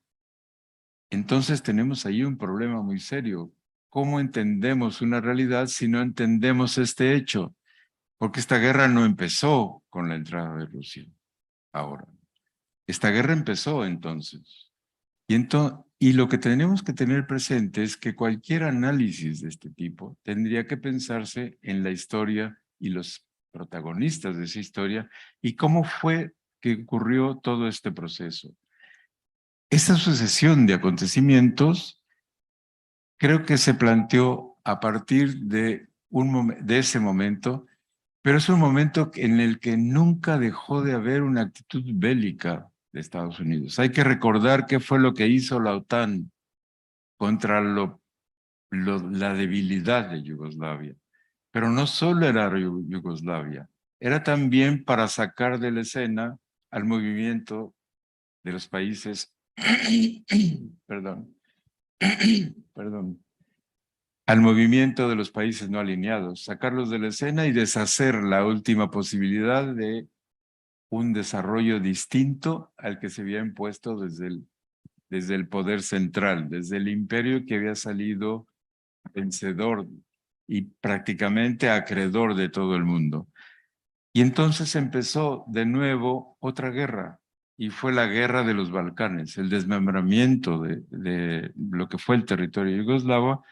entonces tenemos ahí un problema muy serio. ¿Cómo entendemos una realidad si no entendemos este hecho? Porque esta guerra no empezó con la entrada de Rusia ahora. Esta guerra empezó entonces. Y lo que tenemos que tener presente es que cualquier análisis de este tipo tendría que pensarse en la historia y los protagonistas de esa historia y cómo fue que ocurrió todo este proceso. Esta sucesión de acontecimientos creo que se planteó a partir de ese momento, pero es un momento en el que nunca dejó de haber una actitud bélica de Estados Unidos. Hay que recordar qué fue lo que hizo la OTAN contra lo la debilidad de Yugoslavia. Pero no solo era Yugoslavia, era también para sacar de la escena al movimiento de los países, perdón, perdón, al movimiento de los países no alineados, sacarlos de la escena y deshacer la última posibilidad de un desarrollo distinto al que se había impuesto desde el poder central, desde el imperio que había salido vencedor y prácticamente acreedor de todo el mundo. Y entonces empezó de nuevo otra guerra, y fue la guerra de los Balcanes, el desmembramiento de lo que fue el territorio yugoslavo,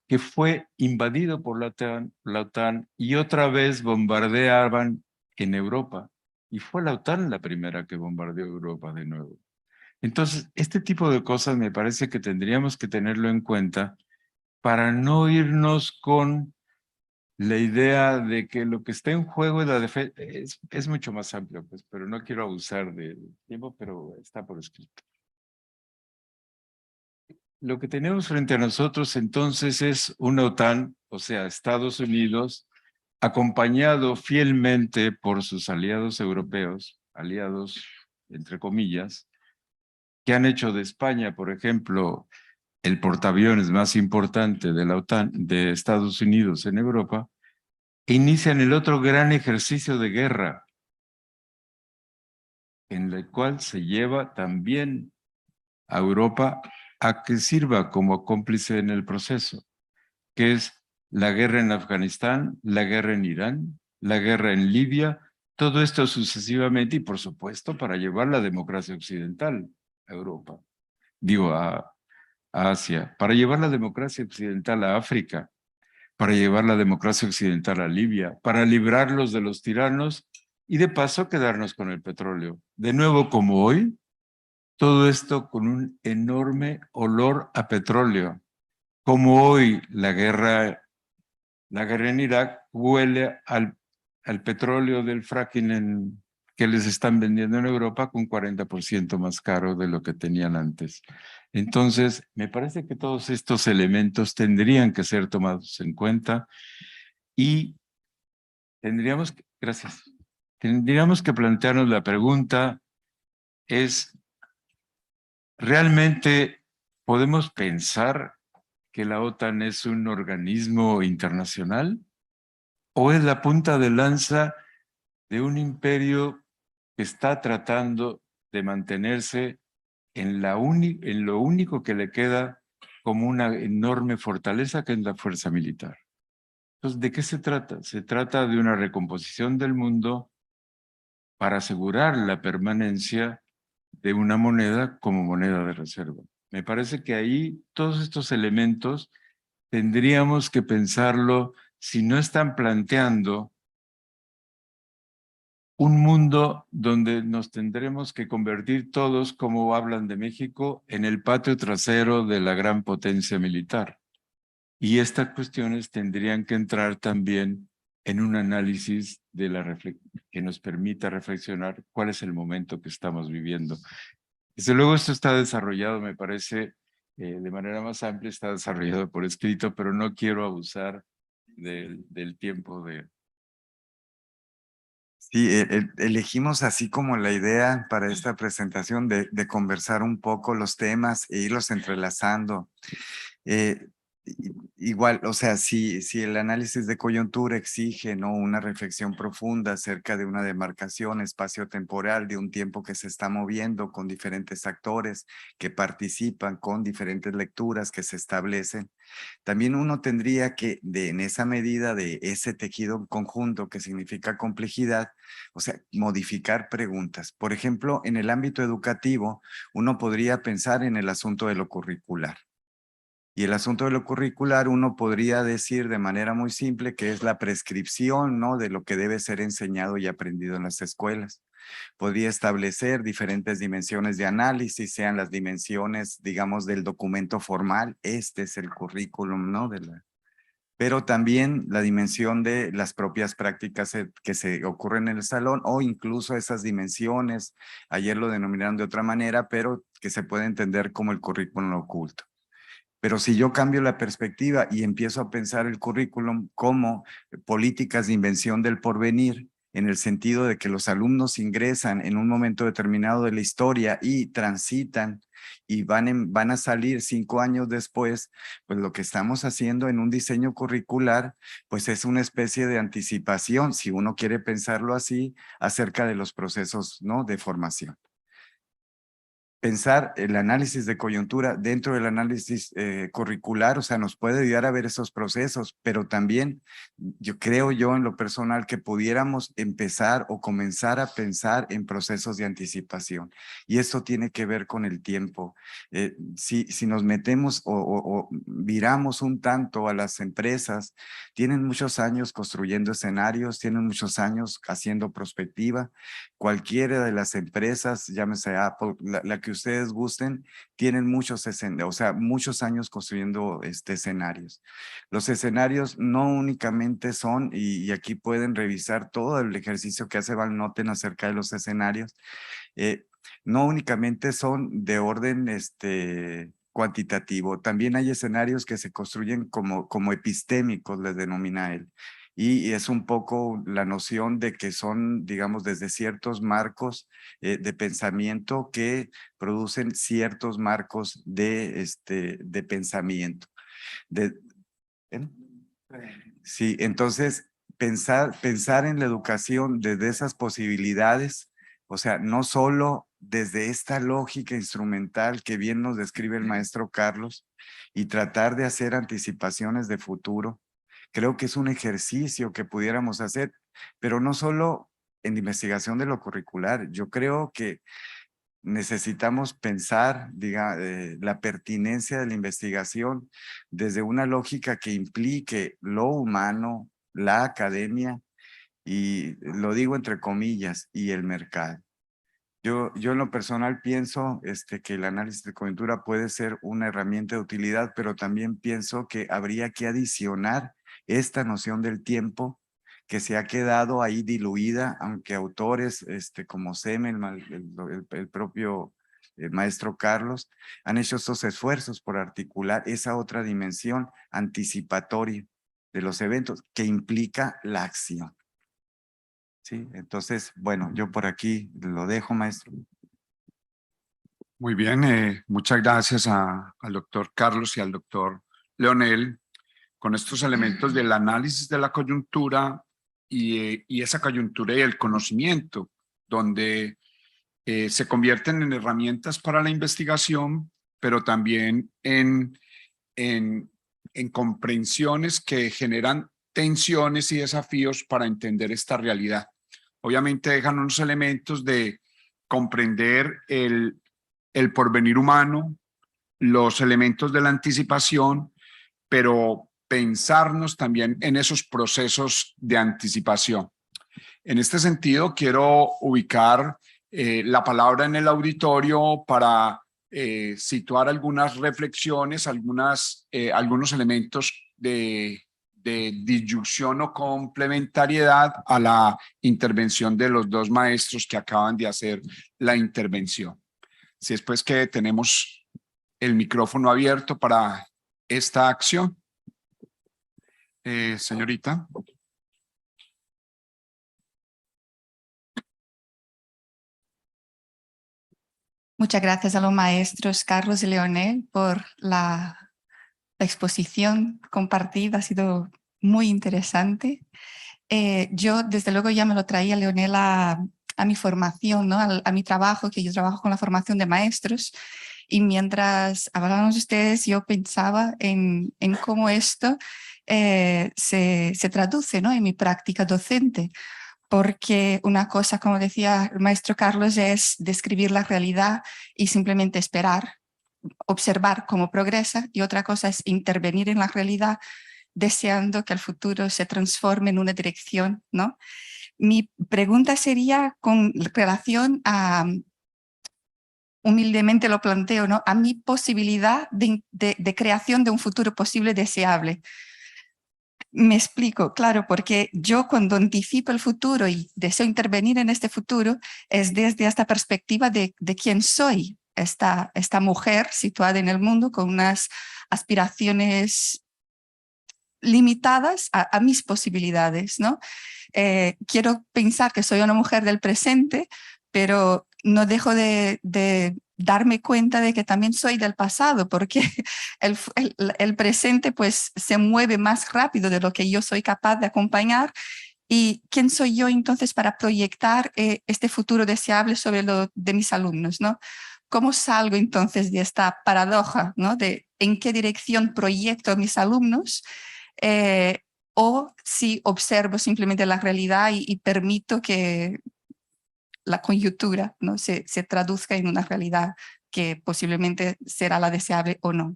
que fue invadido por la OTAN y otra vez bombardeaban en Europa. Y fue la OTAN la primera que bombardeó Europa de nuevo. Entonces, este tipo de cosas me parece que tendríamos que tenerlo en cuenta para no irnos con la idea de que lo que está en juego es la defensa. Es mucho más amplio, pues, pero no quiero abusar del tiempo, pero está por escrito. Lo que tenemos frente a nosotros entonces es una OTAN, o sea, Estados Unidos, acompañado fielmente por sus aliados europeos, aliados entre comillas, que han hecho de España, por ejemplo, el portaaviones más importante de la OTAN, de Estados Unidos en Europa, e inician el otro gran ejercicio de guerra, en el cual se lleva también a Europa a que sirva como cómplice en el proceso, que es la guerra en Afganistán, la guerra en Irán, la guerra en Libia, todo esto sucesivamente y por supuesto para llevar la democracia occidental a Europa, digo a Asia, para llevar la democracia occidental a África, para llevar la democracia occidental a Libia, para librarlos de los tiranos y de paso quedarnos con el petróleo. De nuevo, como hoy, todo esto con un enorme olor a petróleo. Como hoy la guerra en Irak huele al petróleo del fracking que les están vendiendo en Europa con 40% más caro de lo que tenían antes. Entonces, me parece que todos estos elementos tendrían que ser tomados en cuenta y tendríamos que plantearnos la pregunta es, ¿realmente podemos pensar que la OTAN es un organismo internacional? ¿O es la punta de lanza de un imperio que está tratando de mantenerse en lo único que le queda como una enorme fortaleza, que es la fuerza militar? Entonces, ¿de qué se trata? Se trata de una recomposición del mundo para asegurar la permanencia de una moneda como moneda de reserva. Me parece que ahí todos estos elementos tendríamos que pensarlo si no están planteando un mundo donde nos tendremos que convertir todos, como hablan de México, en el patio trasero de la gran potencia militar. Y estas cuestiones tendrían que entrar también en un análisis que nos permita reflexionar cuál es el momento que estamos viviendo. Desde luego esto está desarrollado, me parece, de manera más amplia, está desarrollado por escrito, pero no quiero abusar del tiempo de... Sí, elegimos así como la idea para esta presentación de conversar un poco los temas e irlos entrelazando. Igual, o sea, si el análisis de coyuntura exige, ¿no?, una reflexión profunda acerca de una demarcación espacio-temporal, de un tiempo que se está moviendo con diferentes actores que participan, con diferentes lecturas que se establecen, también uno tendría que, en esa medida de ese tejido conjunto que significa complejidad, o sea, modificar preguntas. Por ejemplo, en el ámbito educativo, uno podría pensar en el asunto de lo curricular. Y el asunto de lo curricular uno podría decir de manera muy simple que es la prescripción, ¿no?, de lo que debe ser enseñado y aprendido en las escuelas. Podría establecer diferentes dimensiones de análisis, sean las dimensiones, digamos, del documento formal. Este es el currículum, ¿no? Pero también la dimensión de las propias prácticas que se ocurren en el salón, o incluso esas dimensiones, ayer lo denominaron de otra manera, pero que se puede entender como el currículum oculto. Pero si yo cambio la perspectiva y empiezo a pensar el currículum como políticas de invención del porvenir, en el sentido de que los alumnos ingresan en un momento determinado de la historia y transitan y van a salir 5 años después, pues lo que estamos haciendo en un diseño curricular, pues es una especie de anticipación, si uno quiere pensarlo así, acerca de los procesos, ¿no?, de formación. Pensar el análisis de coyuntura dentro del análisis curricular, o sea, nos puede ayudar a ver esos procesos, pero también creo yo en lo personal que pudiéramos empezar o comenzar a pensar en procesos de anticipación. Y esto tiene que ver con el tiempo. Si nos metemos o viramos un tanto a las empresas, tienen muchos años construyendo escenarios, tienen muchos años haciendo prospectiva. Cualquiera de las empresas, llámese Apple, la que ustedes gusten, tienen muchos años construyendo escenarios. Los escenarios no únicamente son, y aquí pueden revisar todo el ejercicio que hace Van Noten acerca de los escenarios, no únicamente son de orden cuantitativo, también hay escenarios que se construyen como epistémicos, les denomina él. Y es un poco la noción de que son, digamos, desde ciertos marcos de pensamiento que producen ciertos marcos de pensamiento. Sí, entonces pensar en la educación desde esas posibilidades, o sea, no solo desde esta lógica instrumental que bien nos describe el maestro Carlos, y tratar de hacer anticipaciones de futuro. Creo que es un ejercicio que pudiéramos hacer, pero no solo en investigación de lo curricular. Yo creo que necesitamos pensar, la pertinencia de la investigación desde una lógica que implique lo humano, la academia, y lo digo entre comillas, y el mercado. Yo en lo personal pienso que el análisis de coyuntura puede ser una herramienta de utilidad, pero también pienso que habría que adicionar esta noción del tiempo que se ha quedado ahí diluida, aunque autores como Semel, el propio maestro Carlos, han hecho estos esfuerzos por articular esa otra dimensión anticipatoria de los eventos que implica la acción. Sí, entonces, bueno, yo por aquí lo dejo, maestro. Muy bien, muchas gracias al doctor Carlos y al doctor Leonel con estos elementos del análisis de la coyuntura y esa coyuntura y el conocimiento, donde se convierten en herramientas para la investigación, pero también en comprensiones que generan tensiones y desafíos para entender esta realidad. Obviamente dejan unos elementos de comprender el porvenir humano, los elementos de la anticipación, pero pensarnos también en esos procesos de anticipación. En este sentido, quiero ubicar la palabra en el auditorio para situar algunas reflexiones, algunos elementos de disyunción o complementariedad a la intervención de los dos maestros que acaban de hacer la intervención. Si es pues que tenemos el micrófono abierto para esta acción. Señorita. Muchas gracias a los maestros Carlos y Leonel por la exposición compartida, ha sido muy interesante. Yo desde luego ya me lo traía Leonel a mi formación, ¿no? a mi trabajo, que yo trabajo con la formación de maestros, y mientras hablábamos ustedes yo pensaba en cómo esto se traduce, ¿no?, en mi práctica docente. Porque una cosa, como decía el maestro Carlos, es describir la realidad y simplemente esperar, observar cómo progresa, y otra cosa es intervenir en la realidad deseando que el futuro se transforme en una dirección, ¿no? Mi pregunta sería con relación a, humildemente lo planteo, ¿no?, a mi posibilidad de creación de un futuro posible deseable. Me explico, claro, porque yo cuando anticipo el futuro y deseo intervenir en este futuro es desde esta perspectiva de quién soy, esta mujer situada en el mundo con unas aspiraciones limitadas a mis posibilidades, ¿no? Quiero pensar que soy una mujer del presente, pero no dejo de darme cuenta de que también soy del pasado, porque el presente pues se mueve más rápido de lo que yo soy capaz de acompañar. ¿Y quién soy yo entonces para proyectar este futuro deseable sobre lo de mis alumnos, ¿no? ¿Cómo salgo entonces de esta paradoja, ¿no? De en qué dirección proyecto a mis alumnos? O si observo simplemente la realidad y permito que la coyuntura, ¿no? se traduzca en una realidad que posiblemente será la deseable o no.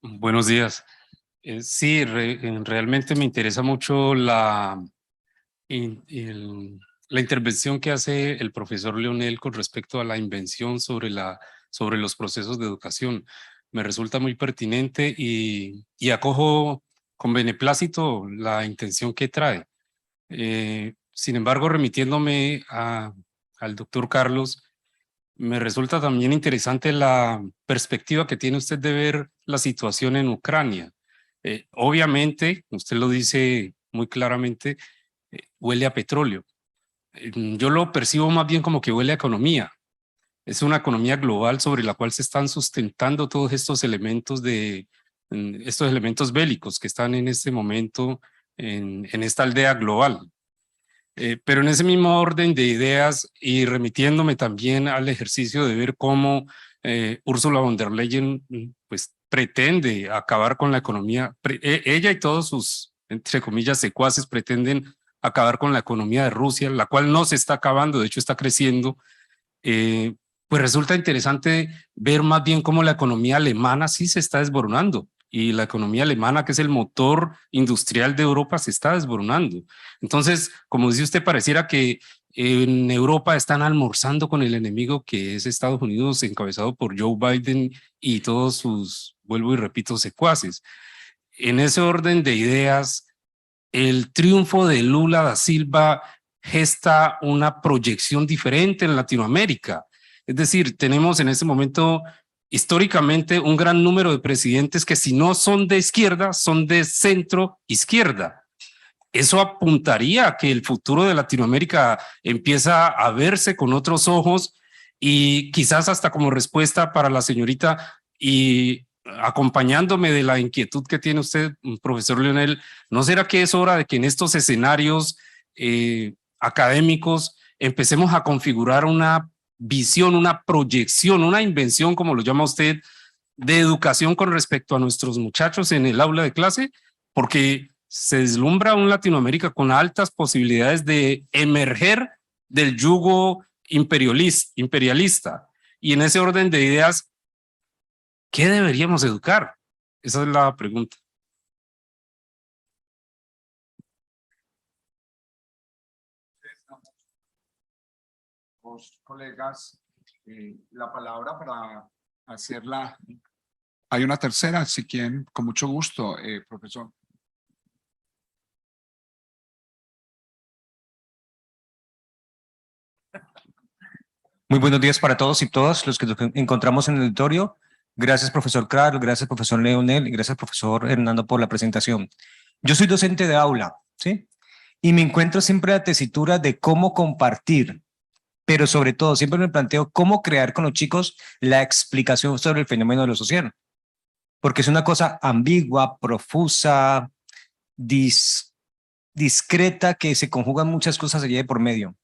Buenos días. Sí, realmente me interesa mucho la intervención que hace el profesor Leonel con respecto a la invención sobre los procesos de educación. Me resulta muy pertinente y acojo con beneplácito la intención que trae. Sin embargo, remitiéndome al doctor Carlos, me resulta también interesante la perspectiva que tiene usted de ver la situación en Ucrania. Obviamente, usted lo dice muy claramente, huele a petróleo. Yo lo percibo más bien como que huele a economía. Es una economía global sobre la cual se están sustentando todos estos elementos estos elementos bélicos que están en este momento en esta aldea global. Pero en ese mismo orden de ideas y remitiéndome también al ejercicio de ver cómo Ursula von der Leyen pues, pretende acabar con la economía, ella y todos sus, entre comillas, secuaces pretenden acabar con la economía de Rusia, la cual no se está acabando, de hecho está creciendo, pues resulta interesante ver más bien cómo la economía alemana sí se está desboronando. Y la economía alemana, que es el motor industrial de Europa, se está desboronando. Entonces, como dice usted, pareciera que en Europa están almorzando con el enemigo que es Estados Unidos, encabezado por Joe Biden y todos sus, vuelvo y repito, secuaces. En ese orden de ideas, el triunfo de Lula da Silva gesta una proyección diferente en Latinoamérica. Es decir, tenemos en este momento históricamente un gran número de presidentes que si no son de izquierda, son de centro izquierda. Eso apuntaría a que el futuro de Latinoamérica empieza a verse con otros ojos y quizás hasta como respuesta para la señorita y acompañándome de la inquietud que tiene usted, profesor Leonel, ¿no será que es hora de que en estos escenarios académicos empecemos a configurar una visión, una proyección, una invención, como lo llama usted, de educación con respecto a nuestros muchachos en el aula de clase? Porque se deslumbra un Latinoamérica con altas posibilidades de emerger del yugo imperialista. Y en ese orden de ideas, ¿qué deberíamos educar? Esa es la pregunta. Los colegas, la palabra para hacerla. Hay una tercera, si quieren, con mucho gusto, profesor. Muy buenos días para todos y todas los que nos encontramos en el auditorio. Gracias, profesor Carlos, gracias, profesor Leonel, y gracias, profesor Hernando, por la presentación. Yo soy docente de aula, ¿sí? Y me encuentro siempre en la tesitura de cómo compartir, pero sobre todo siempre me planteo cómo crear con los chicos la explicación sobre el fenómeno de lo social. Porque es una cosa ambigua, profusa, discreta, que se conjugan muchas cosas allí de por medio.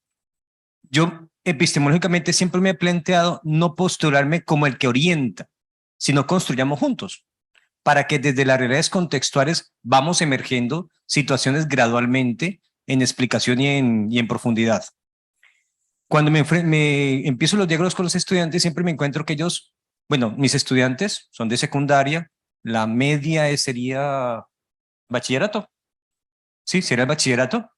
Yo epistemológicamente siempre me he planteado no postularme como el que orienta, sino construyamos juntos, para que desde las realidades contextuales vamos emergiendo situaciones gradualmente en explicación y en profundidad. Cuando me empiezo los diálogos con los estudiantes, siempre me encuentro que ellos, bueno, mis estudiantes son de secundaria, la media sería bachillerato, sí, sería el bachillerato.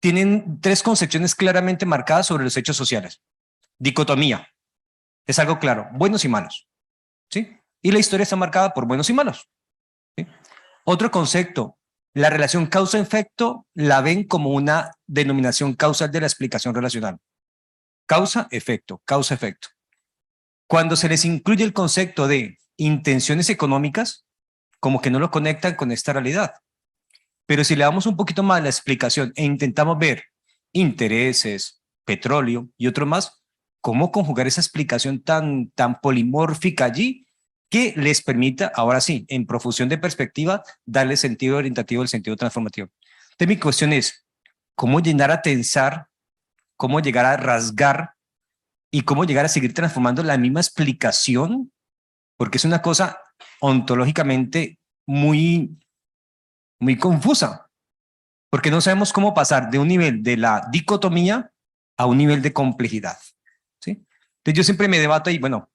tienen tres concepciones claramente marcadas sobre los hechos sociales. Dicotomía, es algo claro, buenos y malos, ¿sí? Y la historia está marcada por buenos y malos, ¿sí? Otro concepto, la relación causa-efecto la ven como una denominación causal de la explicación relacional. Causa-efecto, causa-efecto. Cuando se les incluye el concepto de intenciones económicas, como que no lo conectan con esta realidad. Pero si le damos un poquito más la explicación e intentamos ver intereses, petróleo y otro más, cómo conjugar esa explicación tan polimórfica allí que les permita, ahora sí, en profusión de perspectiva, darle sentido orientativo, el sentido transformativo. Entonces mi cuestión es, ¿cómo llegar a tensar, cómo llegar a rasgar y cómo llegar a seguir transformando la misma explicación? Porque es una cosa ontológicamente muy confusa, porque no sabemos cómo pasar de un nivel de la dicotomía a un nivel de complejidad, ¿sí? Entonces yo siempre me debato y bueno,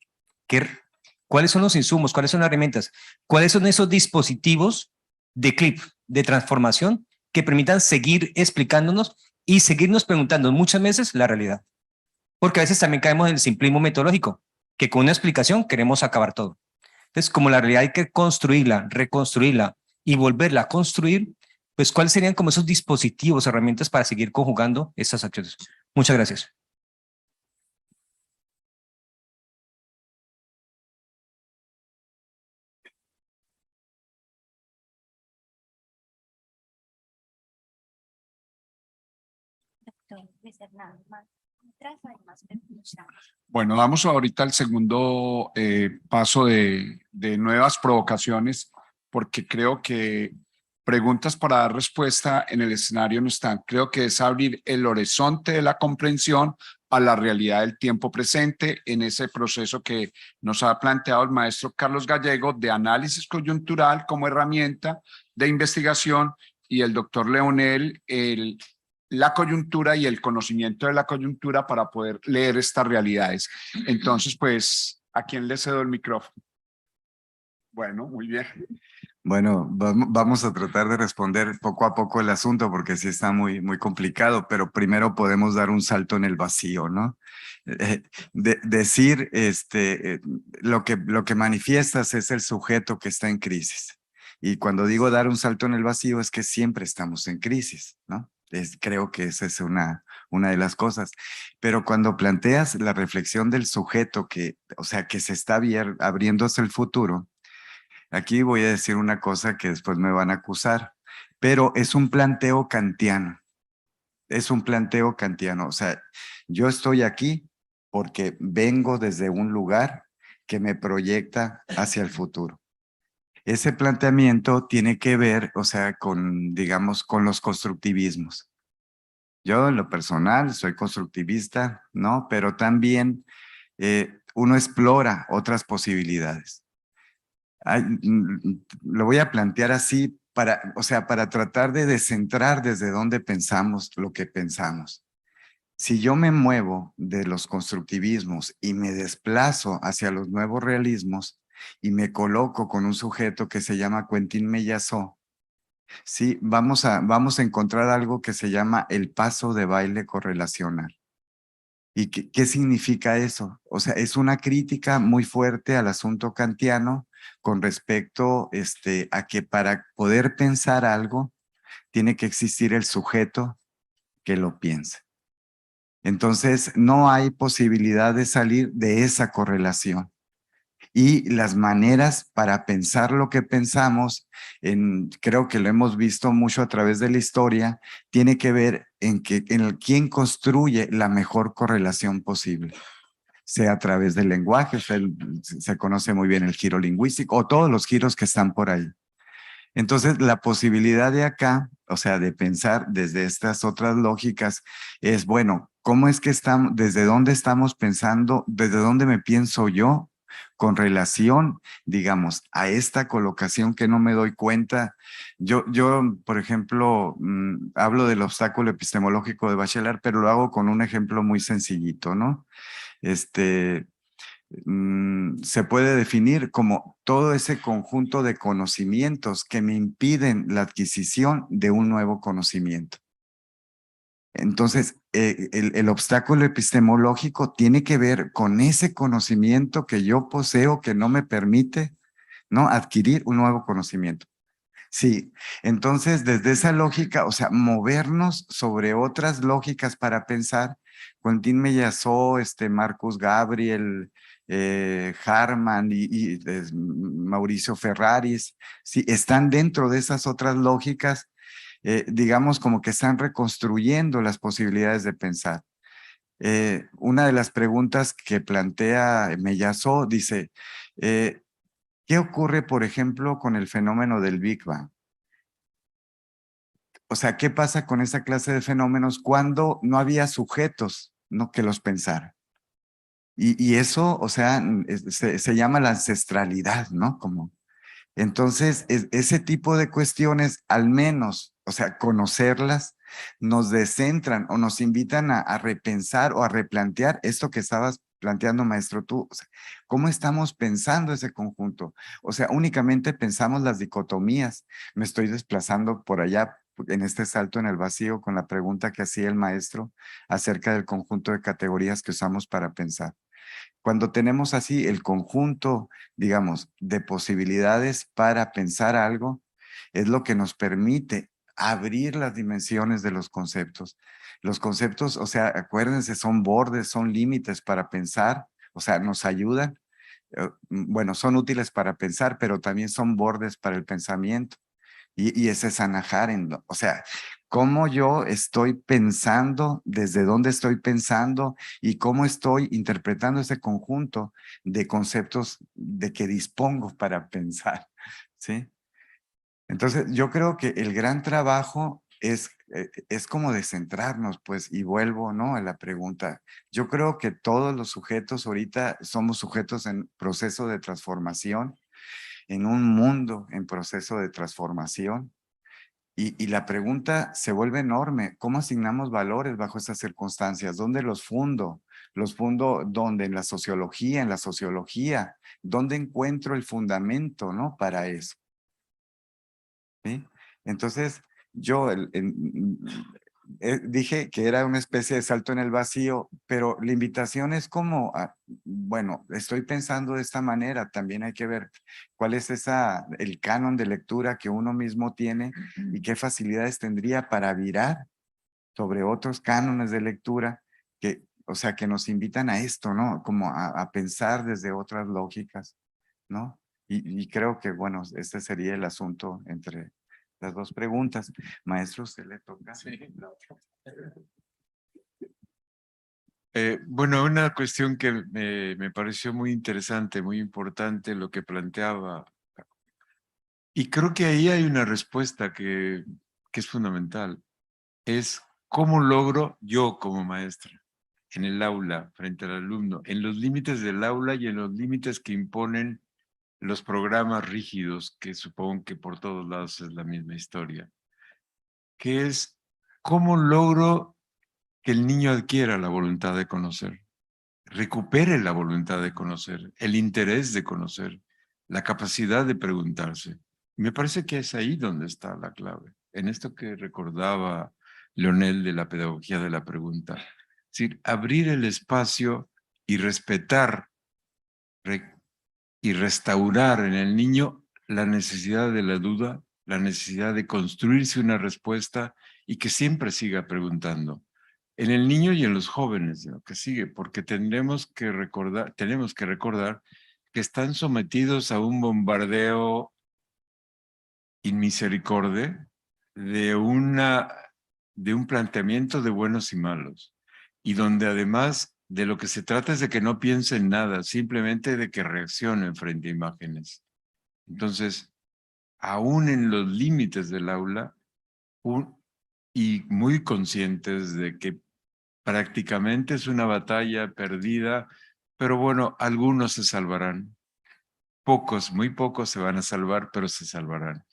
¿cuáles son los insumos? ¿Cuáles son las herramientas? ¿Cuáles son esos dispositivos de clip, de transformación que permitan seguir explicándonos y seguirnos preguntando muchas veces la realidad? Porque a veces también caemos en el simplismo metodológico, que con una explicación queremos acabar todo. Entonces, como la realidad hay que construirla, reconstruirla y volverla a construir, pues ¿cuáles serían como esos dispositivos, herramientas para seguir conjugando estas acciones? Muchas gracias. Bueno, vamos ahorita al segundo paso de nuevas provocaciones, porque creo que preguntas para dar respuesta en el escenario no están. Creo que es abrir el horizonte de la comprensión a la realidad del tiempo presente en ese proceso que nos ha planteado el maestro Carlos Gallego de análisis coyuntural como herramienta de investigación y el doctor Leonel, la coyuntura y el conocimiento de la coyuntura para poder leer estas realidades. Entonces, pues, ¿a quién le cedo el micrófono? Bueno, muy bien. Bueno, vamos a tratar de responder poco a poco el asunto porque sí está muy complicado, pero primero podemos dar un salto en el vacío, ¿no? Decir lo que manifiestas es el sujeto que está en crisis. Y cuando digo dar un salto en el vacío es que siempre estamos en crisis, ¿no? Creo que esa es una de las cosas. Pero cuando planteas la reflexión del sujeto o sea, que se está abriendo hacia el futuro, aquí voy a decir una cosa que después me van a acusar, pero es un planteo kantiano. Es un planteo kantiano. O sea, yo estoy aquí porque vengo desde un lugar que me proyecta hacia el futuro. Ese planteamiento tiene que ver, o sea, digamos, con los constructivismos. Yo en lo personal soy constructivista, ¿no? Pero también uno explora otras posibilidades. Lo voy a plantear así o sea, para tratar de descentrar desde dónde pensamos lo que pensamos. Si yo me muevo de los constructivismos y me desplazo hacia los nuevos realismos y me coloco con un sujeto que se llama Quentin Meillassoux, sí, vamos a encontrar algo que se llama el paso de baile correlacional. ¿Y qué significa eso? O sea, es una crítica muy fuerte al asunto kantiano con respecto a que para poder pensar algo tiene que existir el sujeto que lo piense. Entonces, no hay posibilidad de salir de esa correlación. Y las maneras para pensar lo que pensamos, creo que lo hemos visto mucho a través de la historia, tiene que ver en quién construye la mejor correlación posible, sea a través del lenguaje, se conoce muy bien el giro lingüístico o todos los giros que están por ahí. Entonces, la posibilidad de acá, o sea, de pensar desde estas otras lógicas es, bueno, ¿cómo es que estamos, desde dónde estamos pensando, desde dónde me pienso yo con relación, digamos, a esta colocación que no me doy cuenta? Yo por ejemplo, hablo del obstáculo epistemológico de Bachelard, pero lo hago con un ejemplo muy sencillito, ¿no? se puede definir como todo ese conjunto de conocimientos que me impiden la adquisición de un nuevo conocimiento. Entonces, el obstáculo epistemológico tiene que ver con ese conocimiento que yo poseo que no me permite, ¿no?, adquirir un nuevo conocimiento. Sí, entonces desde esa lógica, o sea, movernos sobre otras lógicas para pensar, Quentin Meillassoux, Marcus Gabriel, Harman y Mauricio Ferraris, sí, están dentro de esas otras lógicas, digamos como que están reconstruyendo las posibilidades de pensar. Una de las preguntas que plantea Meillassoux dice, ¿qué ocurre, por ejemplo, con el fenómeno del Big Bang? O sea, ¿qué pasa con esa clase de fenómenos cuando no había sujetos, ¿no?, que los pensaran? Y eso, o sea, se llama la ancestralidad, ¿no? Entonces, ese tipo de cuestiones, al menos, o sea, conocerlas, nos descentran o nos invitan a repensar o a replantear esto que estabas planteando, maestro, tú. O sea, ¿cómo estamos pensando ese conjunto? O sea, únicamente pensamos las dicotomías. Me estoy desplazando por allá en este salto en el vacío con la pregunta que hacía el maestro acerca del conjunto de categorías que usamos para pensar. Cuando tenemos así el conjunto, digamos, de posibilidades para pensar algo, es lo que nos permite abrir las dimensiones de los conceptos. Los conceptos, o sea, acuérdense, son bordes, son límites para pensar, o sea, nos ayudan. Bueno, son útiles para pensar, pero también son bordes para el pensamiento. Y ese es Hannah Arendt, o sea, cómo yo estoy pensando, desde dónde estoy pensando y cómo estoy interpretando ese conjunto de conceptos de que dispongo para pensar, ¿sí? Entonces, yo creo que el gran trabajo es como descentrarnos, pues, y vuelvo, ¿no?, a la pregunta. Yo creo que todos los sujetos ahorita somos sujetos en proceso de transformación, en un mundo en proceso de transformación. Y la pregunta se vuelve enorme. ¿Cómo asignamos valores bajo esas circunstancias? ¿Dónde los fundo? ¿Los fundo dónde? En la sociología, en la sociología. ¿Dónde encuentro el fundamento, ¿no?, para eso? ¿Sí? Entonces, yo dije que era una especie de salto en el vacío, pero la invitación es como, bueno, estoy pensando de esta manera, también hay que ver cuál es el canon de lectura que uno mismo tiene y qué facilidades tendría para virar sobre otros cánones de lectura que, o sea, que nos invitan a esto, ¿no? Como a pensar desde otras lógicas, ¿no? Y creo que, bueno, este sería el asunto entre las dos preguntas. Maestro, ¿usted le toca? Sí. Bueno, una cuestión que me pareció muy interesante, muy importante lo que planteaba. Y creo que ahí hay una respuesta que es fundamental. Es cómo logro yo como maestra en el aula, frente al alumno, en los límites del aula y en los límites que imponen los programas rígidos, que supongo que por todos lados es la misma historia, que es cómo logro que el niño adquiera la voluntad de conocer, recupere la voluntad de conocer, el interés de conocer, la capacidad de preguntarse. Me parece que es ahí donde está la clave, en esto que recordaba Leonel de la pedagogía de la pregunta. Es decir, abrir el espacio y respetar y restaurar en el niño la necesidad de la duda, la necesidad de construirse una respuesta y que siempre siga preguntando. En el niño y en los jóvenes, ¿no?, que sigue, porque tenemos que recordar que están sometidos a un bombardeo inmisericorde de un planteamiento de buenos y malos, y donde además de lo que se trata es de que no piensen nada, simplemente de que reaccionen frente a imágenes. Entonces, aún en los límites del aula, y muy conscientes de que prácticamente es una batalla perdida, pero bueno, algunos se salvarán. Pocos, muy pocos se van a salvar, pero se salvarán.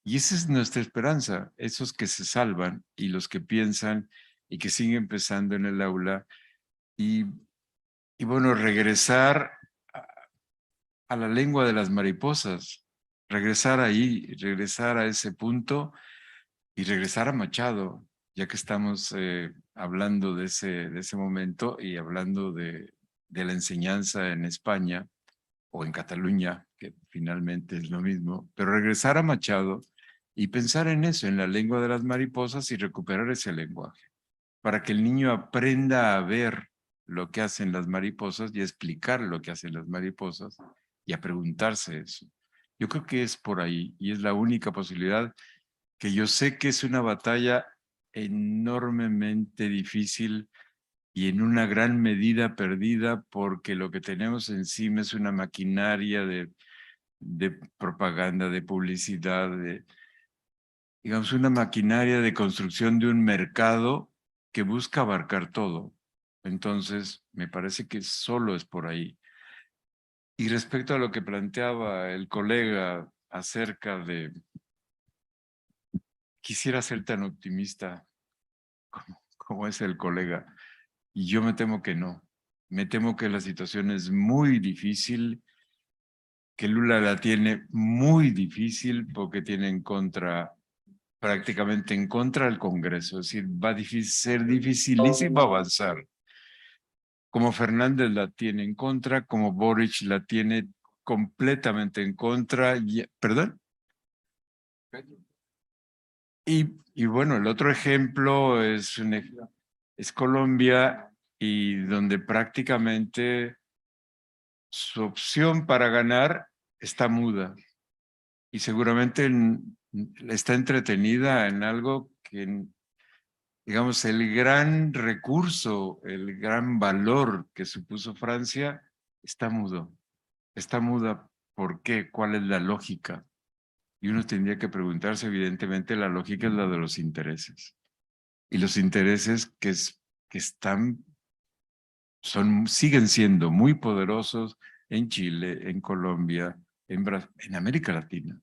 Y esa es nuestra esperanza, esos que se salvan y los que piensan y que siguen pensando en el aula. Y bueno, regresar a la lengua de las mariposas, regresar ahí, regresar a ese punto y regresar a Machado, ya que estamos hablando de ese momento y hablando de la enseñanza en España o en Cataluña, que finalmente es lo mismo, pero regresar a Machado y pensar en eso, en la lengua de las mariposas y recuperar ese lenguaje, para que el niño aprenda a ver lo que hacen las mariposas y a explicar lo que hacen las mariposas y a preguntarse eso. Yo creo que es por ahí y es la única posibilidad, que yo sé que es una batalla enormemente difícil y en una gran medida perdida, porque lo que tenemos encima es una maquinaria de propaganda, de publicidad, digamos, una maquinaria de construcción de un mercado que busca abarcar todo. Entonces, me parece que solo es por ahí. Y respecto a lo que planteaba el colega acerca de, quisiera ser tan optimista como es el colega, y yo me temo que no. Me temo que la situación es muy difícil, que Lula la tiene muy difícil porque tiene en contra, prácticamente en contra del Congreso, es decir, va a ser dificilísimo avanzar. Como Fernández la tiene en contra, como Boric la tiene completamente en contra. ¿Perdón? Y bueno, el otro ejemplo es Colombia, y donde prácticamente su opción para ganar está muda y seguramente está entretenida en algo que, digamos, el gran recurso, el gran valor que supuso Francia está mudo. Está muda. ¿Por qué? ¿Cuál es la lógica? Y uno tendría que preguntarse, evidentemente, la lógica es la de los intereses. Y los intereses que siguen siendo muy poderosos en Chile, en Colombia, en América Latina.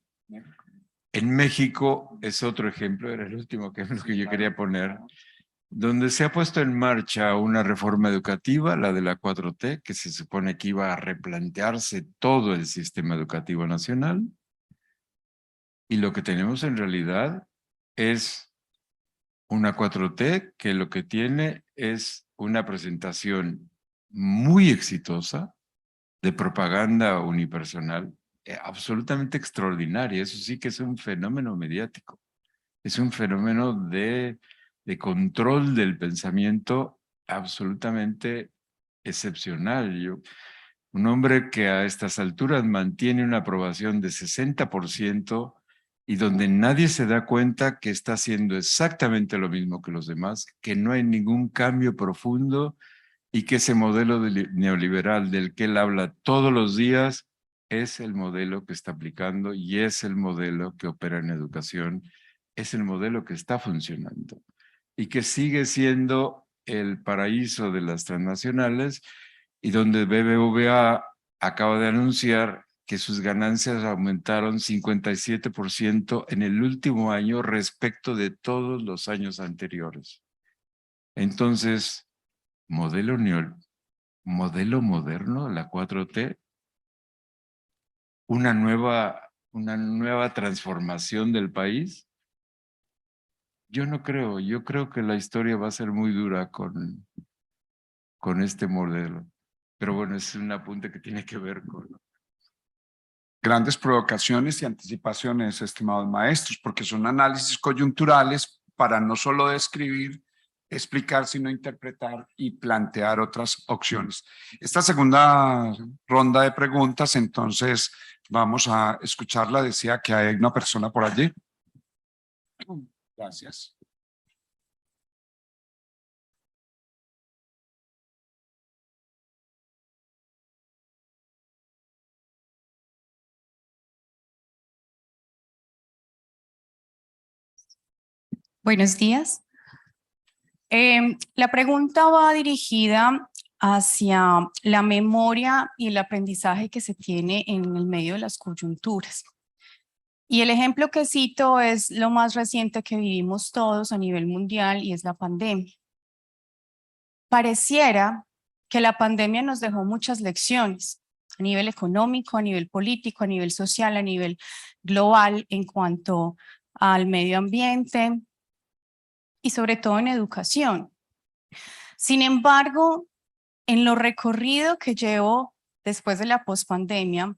En México es otro ejemplo, era el último ejemplo que yo quería poner, donde se ha puesto en marcha una reforma educativa, la de la 4T, que se supone que iba a replantearse todo el sistema educativo nacional. Y lo que tenemos en realidad es una 4T que lo que tiene es una presentación muy exitosa de propaganda unipersonal, absolutamente extraordinaria. Eso sí que es un fenómeno mediático. Es un fenómeno de control del pensamiento absolutamente excepcional. Un hombre que a estas alturas mantiene una aprobación de 60% y donde nadie se da cuenta que está haciendo exactamente lo mismo que los demás, que no hay ningún cambio profundo y que ese modelo neoliberal del que él habla todos los días es el modelo que está aplicando y es el modelo que opera en educación, es el modelo que está funcionando y que sigue siendo el paraíso de las transnacionales, y donde BBVA acaba de anunciar que sus ganancias aumentaron 57% en el último año respecto de todos los años anteriores. Entonces, modelo moderno, la 4T, una nueva transformación del país. Yo no creo, yo creo que la historia va a ser muy dura con este modelo. Pero bueno, es un apunte que tiene que ver con... Grandes provocaciones y anticipaciones, estimados maestros, porque son análisis coyunturales para no solo describir, explicar, sino interpretar y plantear otras opciones. Esta segunda ronda de preguntas, entonces, vamos a escucharla. Decía que hay una persona por allí. Gracias. Buenos días. La pregunta va dirigida hacia la memoria y el aprendizaje que se tiene en el medio de las coyunturas. Y el ejemplo que cito es lo más reciente que vivimos todos a nivel mundial y es la pandemia. Pareciera que la pandemia nos dejó muchas lecciones, a nivel económico, a nivel político, a nivel social, a nivel global en cuanto al medio ambiente y sobre todo en educación. Sin embargo, en lo recorrido que llevo después de la pospandemia,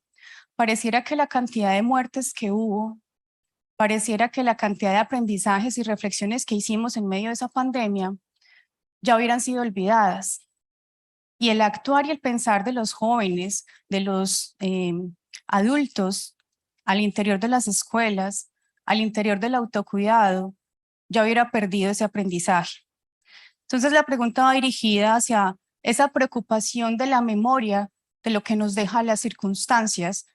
pareciera que la cantidad de muertes que hubo, pareciera que la cantidad de aprendizajes y reflexiones que hicimos en medio de esa pandemia ya hubieran sido olvidadas. Y el actuar y el pensar de los jóvenes, de los adultos, al interior de las escuelas, al interior del autocuidado, ya hubiera perdido ese aprendizaje. Entonces la pregunta va dirigida hacia esa preocupación de la memoria de lo que nos deja las circunstancias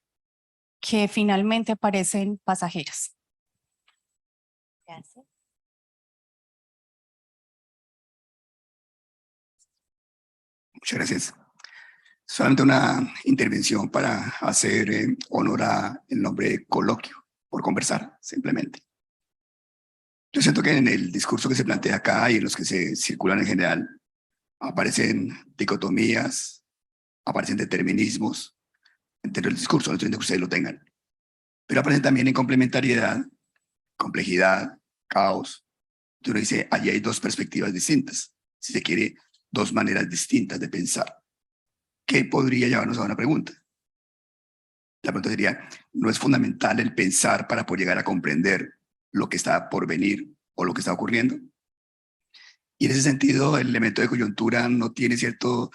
que finalmente parecen pasajeras. Gracias. Muchas gracias. Solamente una intervención para hacer honor al nombre de coloquio, por conversar, simplemente. Yo siento que en el discurso que se plantea acá y en los que se circulan en general, aparecen dicotomías, aparecen determinismos entre el discurso, no estoy diciendo que ustedes lo tengan, pero aparecen también en complementariedad, complejidad, caos. Entonces uno dice, allí hay dos perspectivas distintas, si se quiere, dos maneras distintas de pensar. ¿Qué podría llevarnos a una pregunta? La pregunta sería, ¿no es fundamental el pensar para poder llegar a comprender lo que está por venir o lo que está ocurriendo? Y en ese sentido, el elemento de coyuntura no tiene cierto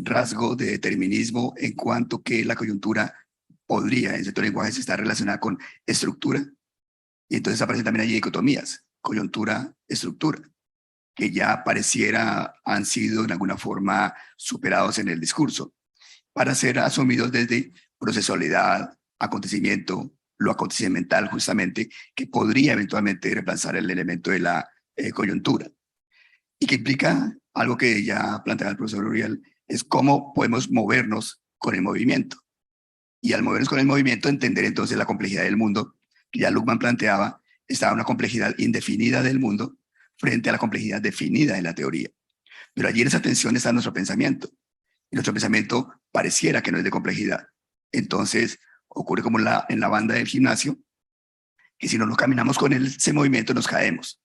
rasgo de determinismo en cuanto que la coyuntura podría, en ciertos lenguajes, estar relacionada con estructura. Y entonces aparecen también allí dicotomías, coyuntura, estructura, que ya pareciera han sido en alguna forma superados en el discurso, para ser asumidos desde procesualidad, acontecimiento, lo acontecimental justamente, que podría eventualmente reemplazar el elemento de la coyuntura. Y que implica algo que ya planteaba el profesor Uriel, es cómo podemos movernos con el movimiento. Y al movernos con el movimiento, entender entonces la complejidad del mundo, que ya Luhmann planteaba, estaba una complejidad indefinida del mundo frente a la complejidad definida en la teoría. Pero allí en esa tensión está nuestro pensamiento. Y nuestro pensamiento pareciera que no es de complejidad. Entonces, ocurre como en la banda del gimnasio, que si no nos caminamos con ese movimiento nos caemos.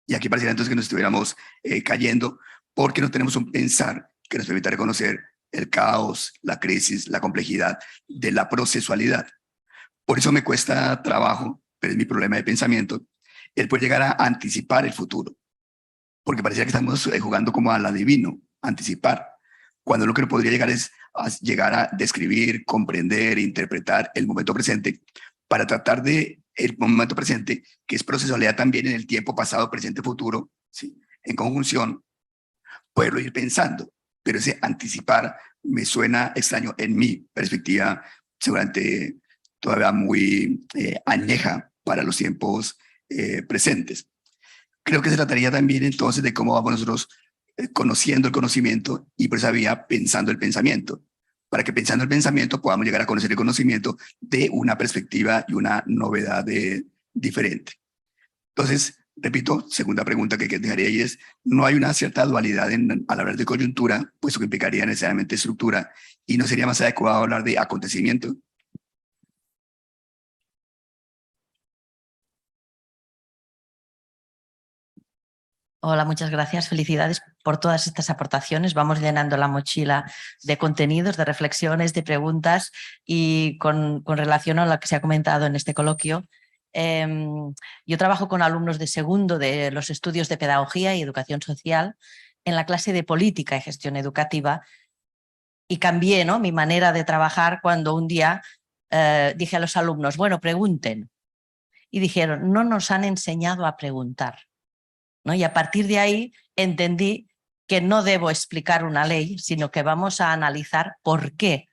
Y aquí pareciera entonces que nos estuviéramos cayendo porque no tenemos un pensar que nos permita reconocer el caos, la crisis, la complejidad de la procesualidad. Por eso me cuesta trabajo, pero es mi problema de pensamiento, el poder llegar a anticipar el futuro. Porque pareciera que estamos jugando como al adivino, anticipar. Cuando lo que no podría llegar es a llegar a describir, comprender, interpretar el momento presente para tratar de el momento presente, que es procesualidad también en el tiempo pasado, presente, futuro, ¿sí? En conjunción, poderlo ir pensando. Pero ese anticipar me suena extraño en mi perspectiva, seguramente todavía muy añeja para los tiempos presentes. Creo que se trataría también entonces de cómo vamos nosotros conociendo el conocimiento y por esa vía pensando el pensamiento, para que pensando el pensamiento podamos llegar a conocer el conocimiento de una perspectiva y una novedad diferente. Entonces, repito, segunda pregunta que dejaría ahí es, no hay una cierta dualidad al hablar de coyuntura, puesto que implicaría necesariamente estructura, y no sería más adecuado hablar de acontecimiento. Hola, muchas gracias. Felicidades por todas estas aportaciones. Vamos llenando la mochila de contenidos, de reflexiones, de preguntas y con relación a lo que se ha comentado en este coloquio. Yo trabajo con alumnos de segundo de los estudios de Pedagogía y Educación Social en la clase de Política y Gestión Educativa y cambié, ¿no?, mi manera de trabajar cuando un día dije a los alumnos, bueno, pregunten. Y dijeron, no nos han enseñado a preguntar, ¿no? Y a partir de ahí entendí que no debo explicar una ley, sino que vamos a analizar por qué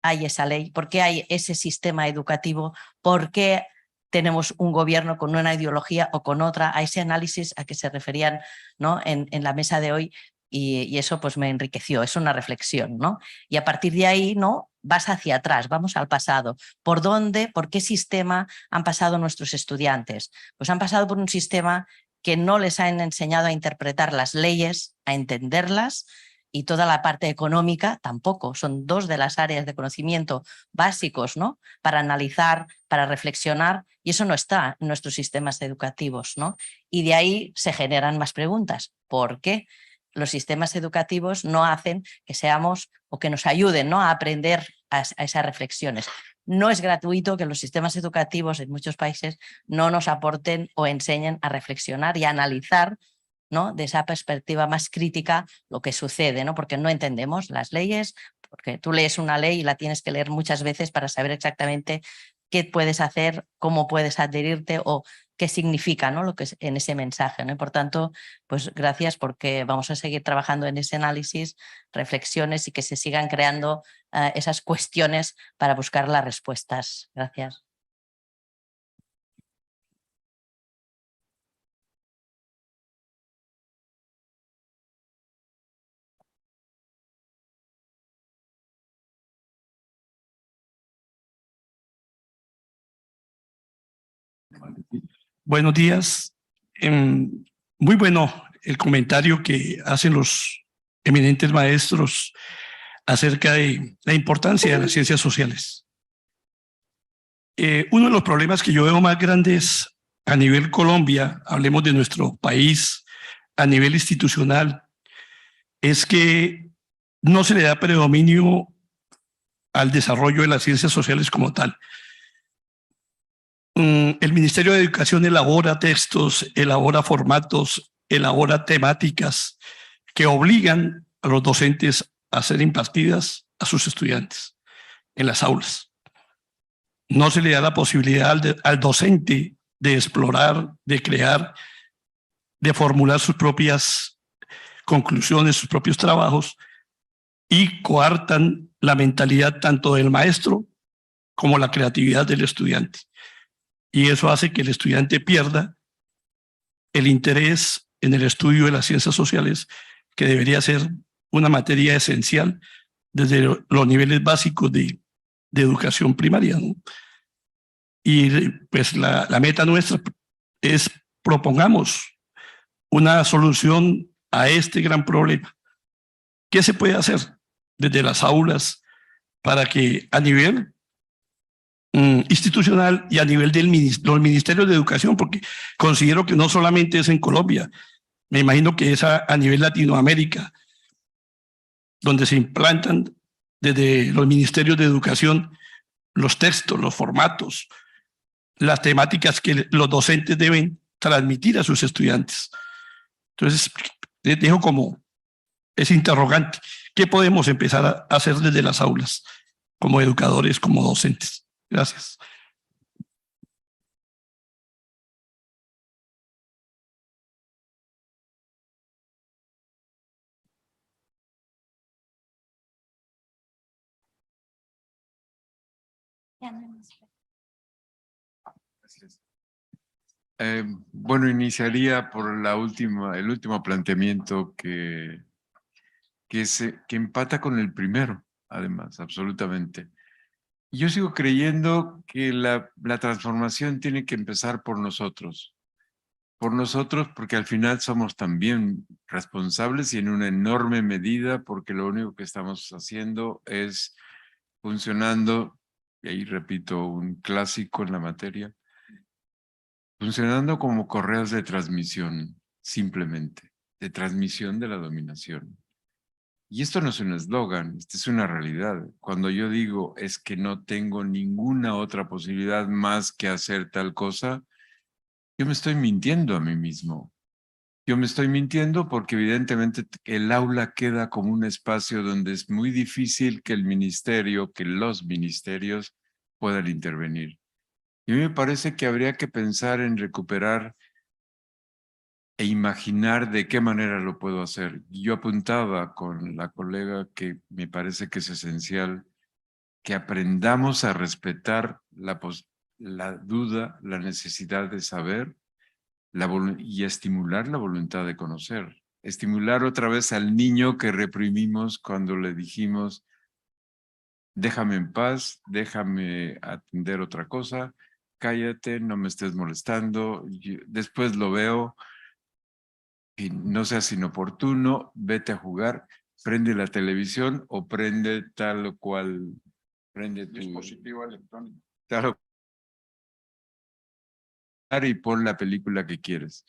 hay esa ley, por qué hay ese sistema educativo, por qué tenemos un gobierno con una ideología o con otra, a ese análisis a que se referían, ¿no?, en la mesa de hoy, y eso pues me enriqueció, es una reflexión, ¿no? Y a partir de ahí, ¿no?, vas hacia atrás, vamos al pasado. ¿Por dónde, por qué sistema han pasado nuestros estudiantes? Pues han pasado por un sistema que no les han enseñado a interpretar las leyes, a entenderlas y toda la parte económica tampoco. Son dos de las áreas de conocimiento básicos, ¿no? Para analizar, para reflexionar, y eso no está en nuestros sistemas educativos, ¿no? Y de ahí se generan más preguntas. ¿Por qué los sistemas educativos no hacen que seamos o que nos ayuden, ¿no? A aprender a esas reflexiones? No es gratuito que los sistemas educativos en muchos países no nos aporten o enseñen a reflexionar y a analizar, ¿no? De esa perspectiva más crítica lo que sucede, ¿no? Porque no entendemos las leyes, porque tú lees una ley y la tienes que leer muchas veces para saber exactamente qué puedes hacer, cómo puedes adherirte o qué significa, ¿no? Lo que es en ese mensaje, ¿no? Y por tanto, pues gracias, porque vamos a seguir trabajando en ese análisis, reflexiones y que se sigan creando esas cuestiones para buscar las respuestas. Gracias. Buenos días. Muy bueno el comentario que hacen los eminentes maestros acerca de la importancia de las ciencias sociales. Uno de los problemas que yo veo más grandes a nivel Colombia, hablemos de nuestro país, a nivel institucional, es que no se le da predominio al desarrollo de las ciencias sociales como tal. El Ministerio de Educación elabora textos, elabora formatos, elabora temáticas que obligan a los docentes a ser impartidas a sus estudiantes en las aulas. No se le da la posibilidad al docente de explorar, de crear, de formular sus propias conclusiones, sus propios trabajos, y coartan la mentalidad tanto del maestro como la creatividad del estudiante. Y eso hace que el estudiante pierda el interés en el estudio de las ciencias sociales, que debería ser una materia esencial desde los niveles básicos de educación primaria, ¿no? Y pues la meta nuestra es propongamos una solución a este gran problema. ¿Qué se puede hacer desde las aulas para que a nivel institucional y a nivel de los ministerios de educación, porque considero que no solamente es en Colombia, me imagino que es a nivel Latinoamérica, donde se implantan desde los ministerios de educación los textos, los formatos, las temáticas que los docentes deben transmitir a sus estudiantes. Entonces, les dejo como ese interrogante. ¿Qué podemos empezar a hacer desde las aulas como educadores, como docentes? Gracias. Bueno, iniciaría por el último planteamiento que empata con el primero, además, absolutamente. Yo sigo creyendo que la transformación tiene que empezar por nosotros porque al final somos también responsables y en una enorme medida porque lo único que estamos haciendo es funcionando, y ahí repito un clásico en la materia, funcionando como correos de transmisión, simplemente, de transmisión de la dominación. Y esto no es un eslogan, esto es una realidad. Cuando yo digo es que no tengo ninguna otra posibilidad más que hacer tal cosa, yo me estoy mintiendo a mí mismo. Yo me estoy mintiendo porque evidentemente el aula queda como un espacio donde es muy difícil que los ministerios puedan intervenir. Y a mí me parece que habría que pensar en recuperar e imaginar de qué manera lo puedo hacer. Yo apuntaba con la colega que me parece que es esencial que aprendamos a respetar la duda, la necesidad de saber y estimular la voluntad de conocer. Estimular otra vez al niño que reprimimos cuando le dijimos déjame en paz, déjame atender otra cosa, cállate, no me estés molestando, después lo veo, y no seas inoportuno, vete a jugar. prende la televisión o prende tal o cual, prende tu Dispositivo electrónico. tal o y pon la película que quieres.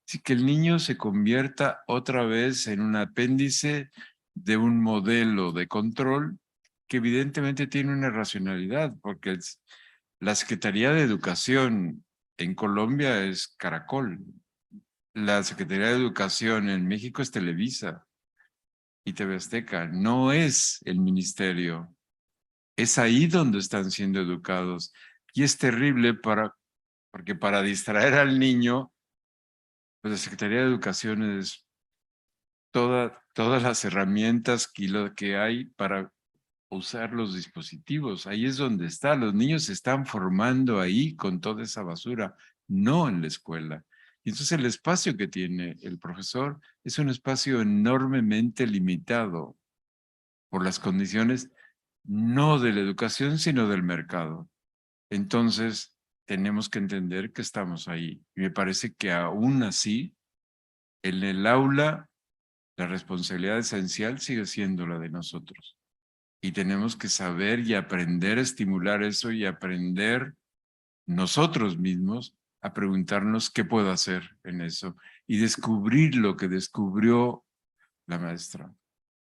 Así que el niño se convierta otra vez en un apéndice de un modelo de control que evidentemente tiene una racionalidad, porque la Secretaría de Educación en Colombia es Caracol. La Secretaría de Educación en México es Televisa y TV Azteca. No es el ministerio. Es ahí donde están siendo educados. Y es terrible porque para distraer al niño, pues la Secretaría de Educación es todas las herramientas y lo que hay para usar los dispositivos. Ahí es donde está. Los niños se están formando ahí con toda esa basura, no en la escuela. Y entonces el espacio que tiene el profesor es un espacio enormemente limitado por las condiciones no de la educación, sino del mercado. Entonces, tenemos que entender que estamos ahí. Y me parece que aún así, en el aula, la responsabilidad esencial sigue siendo la de nosotros. Y tenemos que saber y aprender a estimular eso y aprender nosotros mismos a preguntarnos qué puedo hacer en eso y descubrir lo que descubrió la maestra,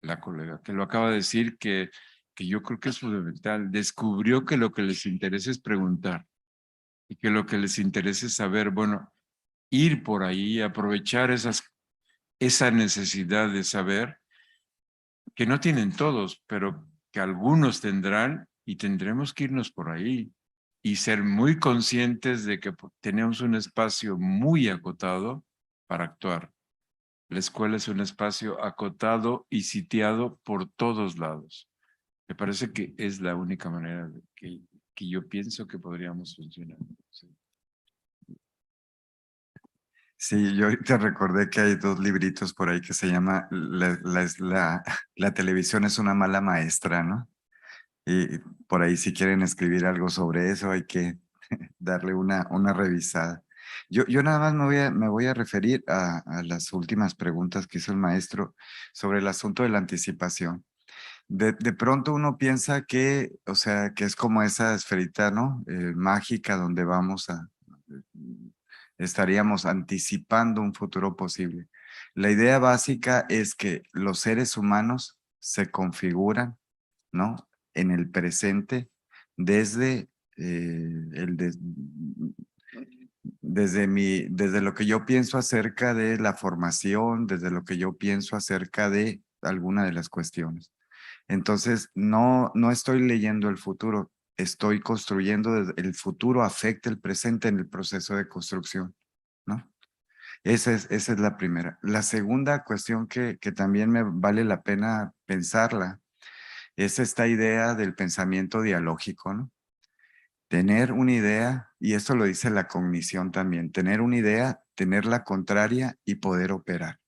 la colega, que lo acaba de decir que yo creo que es fundamental. Descubrió que lo que les interesa es preguntar y que lo que les interesa es saber, bueno, ir por ahí, aprovechar esa necesidad de saber que no tienen todos, pero que algunos tendrán y tendremos que irnos por ahí y ser muy conscientes de que tenemos un espacio muy acotado para actuar. La escuela es un espacio acotado y sitiado por todos lados. Me parece que es la única manera que yo pienso que podríamos funcionar. Sí. Sí, yo ahorita recordé que hay dos libritos por ahí que se llama La televisión es una mala maestra, ¿no? Y por ahí si quieren escribir algo sobre eso hay que darle una revisada. Yo nada más me voy a referir a las últimas preguntas que hizo el maestro sobre el asunto de la anticipación. De pronto uno piensa que, o sea, que es como esa esferita, ¿no? Mágica donde estaríamos anticipando un futuro posible. La idea básica es que los seres humanos se configuran, ¿no? En el presente desde desde lo que yo pienso acerca de la formación, desde lo que yo pienso acerca de alguna de las cuestiones. Entonces, no estoy leyendo el futuro, estoy construyendo, el futuro afecta el presente en el proceso de construcción, ¿no? Esa es la primera. La segunda cuestión que también me vale la pena pensarla es esta idea del pensamiento dialógico, ¿no? Tener una idea, y esto lo dice la cognición también, tener una idea, tener la contraria y poder operar.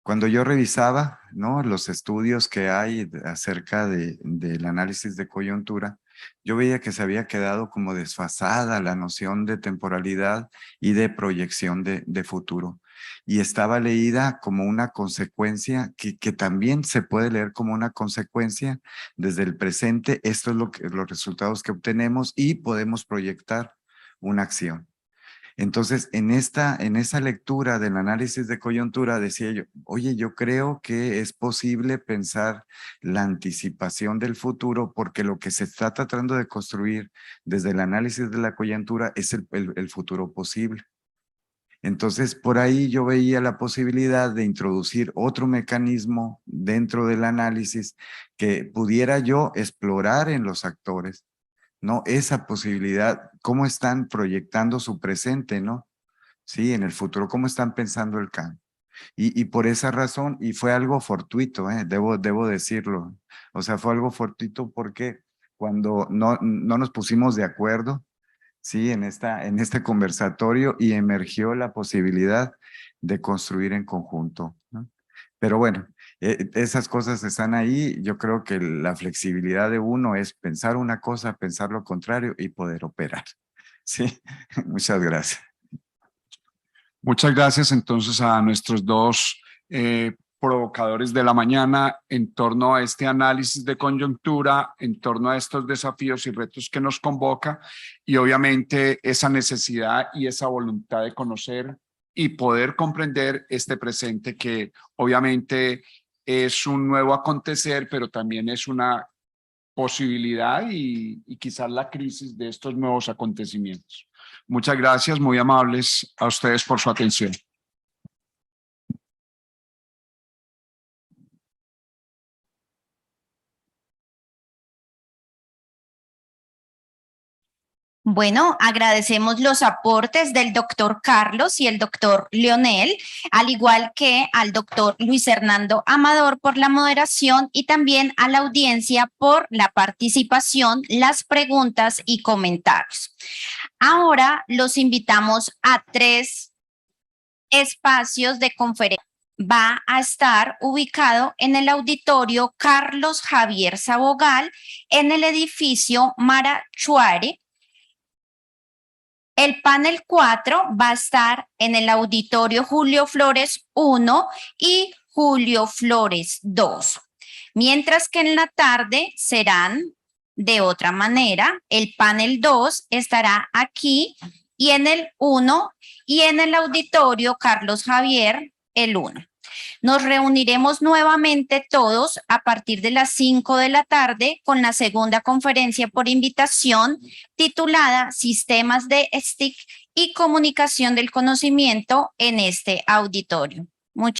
Cuando yo revisaba, ¿no?, los estudios que hay acerca del análisis de coyuntura, yo veía que se había quedado como desfasada la noción de temporalidad y de proyección de futuro. Y estaba leída como una consecuencia que también se puede leer como una consecuencia desde el presente. Esto es los resultados que obtenemos y podemos proyectar una acción. Entonces, en esa lectura del análisis de coyuntura decía yo, oye, yo creo que es posible pensar la anticipación del futuro porque lo que se está tratando de construir desde el análisis de la coyuntura es el futuro posible. Entonces, por ahí yo veía la posibilidad de introducir otro mecanismo dentro del análisis que pudiera yo explorar en los actores, ¿no? Esa posibilidad, cómo están proyectando su presente, ¿no? Sí, en el futuro, cómo están pensando el cambio. Y por esa razón, y fue algo fortuito, debo decirlo. O sea, fue algo fortuito porque cuando no nos pusimos de acuerdo, sí, en este conversatorio y emergió la posibilidad de construir en conjunto, ¿no? Pero bueno, esas cosas están ahí. Yo creo que la flexibilidad de uno es pensar una cosa, pensar lo contrario y poder operar. Sí, muchas gracias. Muchas gracias entonces a nuestros dos provocadores de la mañana en torno a este análisis de coyuntura, en torno a estos desafíos y retos que nos convoca y obviamente esa necesidad y esa voluntad de conocer y poder comprender este presente que obviamente es un nuevo acontecer, pero también es una posibilidad y quizás la crisis de estos nuevos acontecimientos. Muchas gracias, muy amables a ustedes por su atención. Bueno, agradecemos los aportes del doctor Carlos y el doctor Leonel, al igual que al doctor Luis Hernando Amador por la moderación y también a la audiencia por la participación, las preguntas y comentarios. Ahora los invitamos a 3 espacios de conferencia. Va a estar ubicado en el auditorio Carlos Javier Sabogal en el edificio Marachuare. El panel 4 va a estar en el auditorio Julio Flores 1 y Julio Flores 2. Mientras que en la tarde serán de otra manera. El panel 2 estará aquí y en el 1 y en el auditorio Carlos Javier el 1. Nos reuniremos nuevamente todos a partir de las 5 de la tarde con la segunda conferencia por invitación titulada Sistemas de STIC y Comunicación del Conocimiento en este auditorio.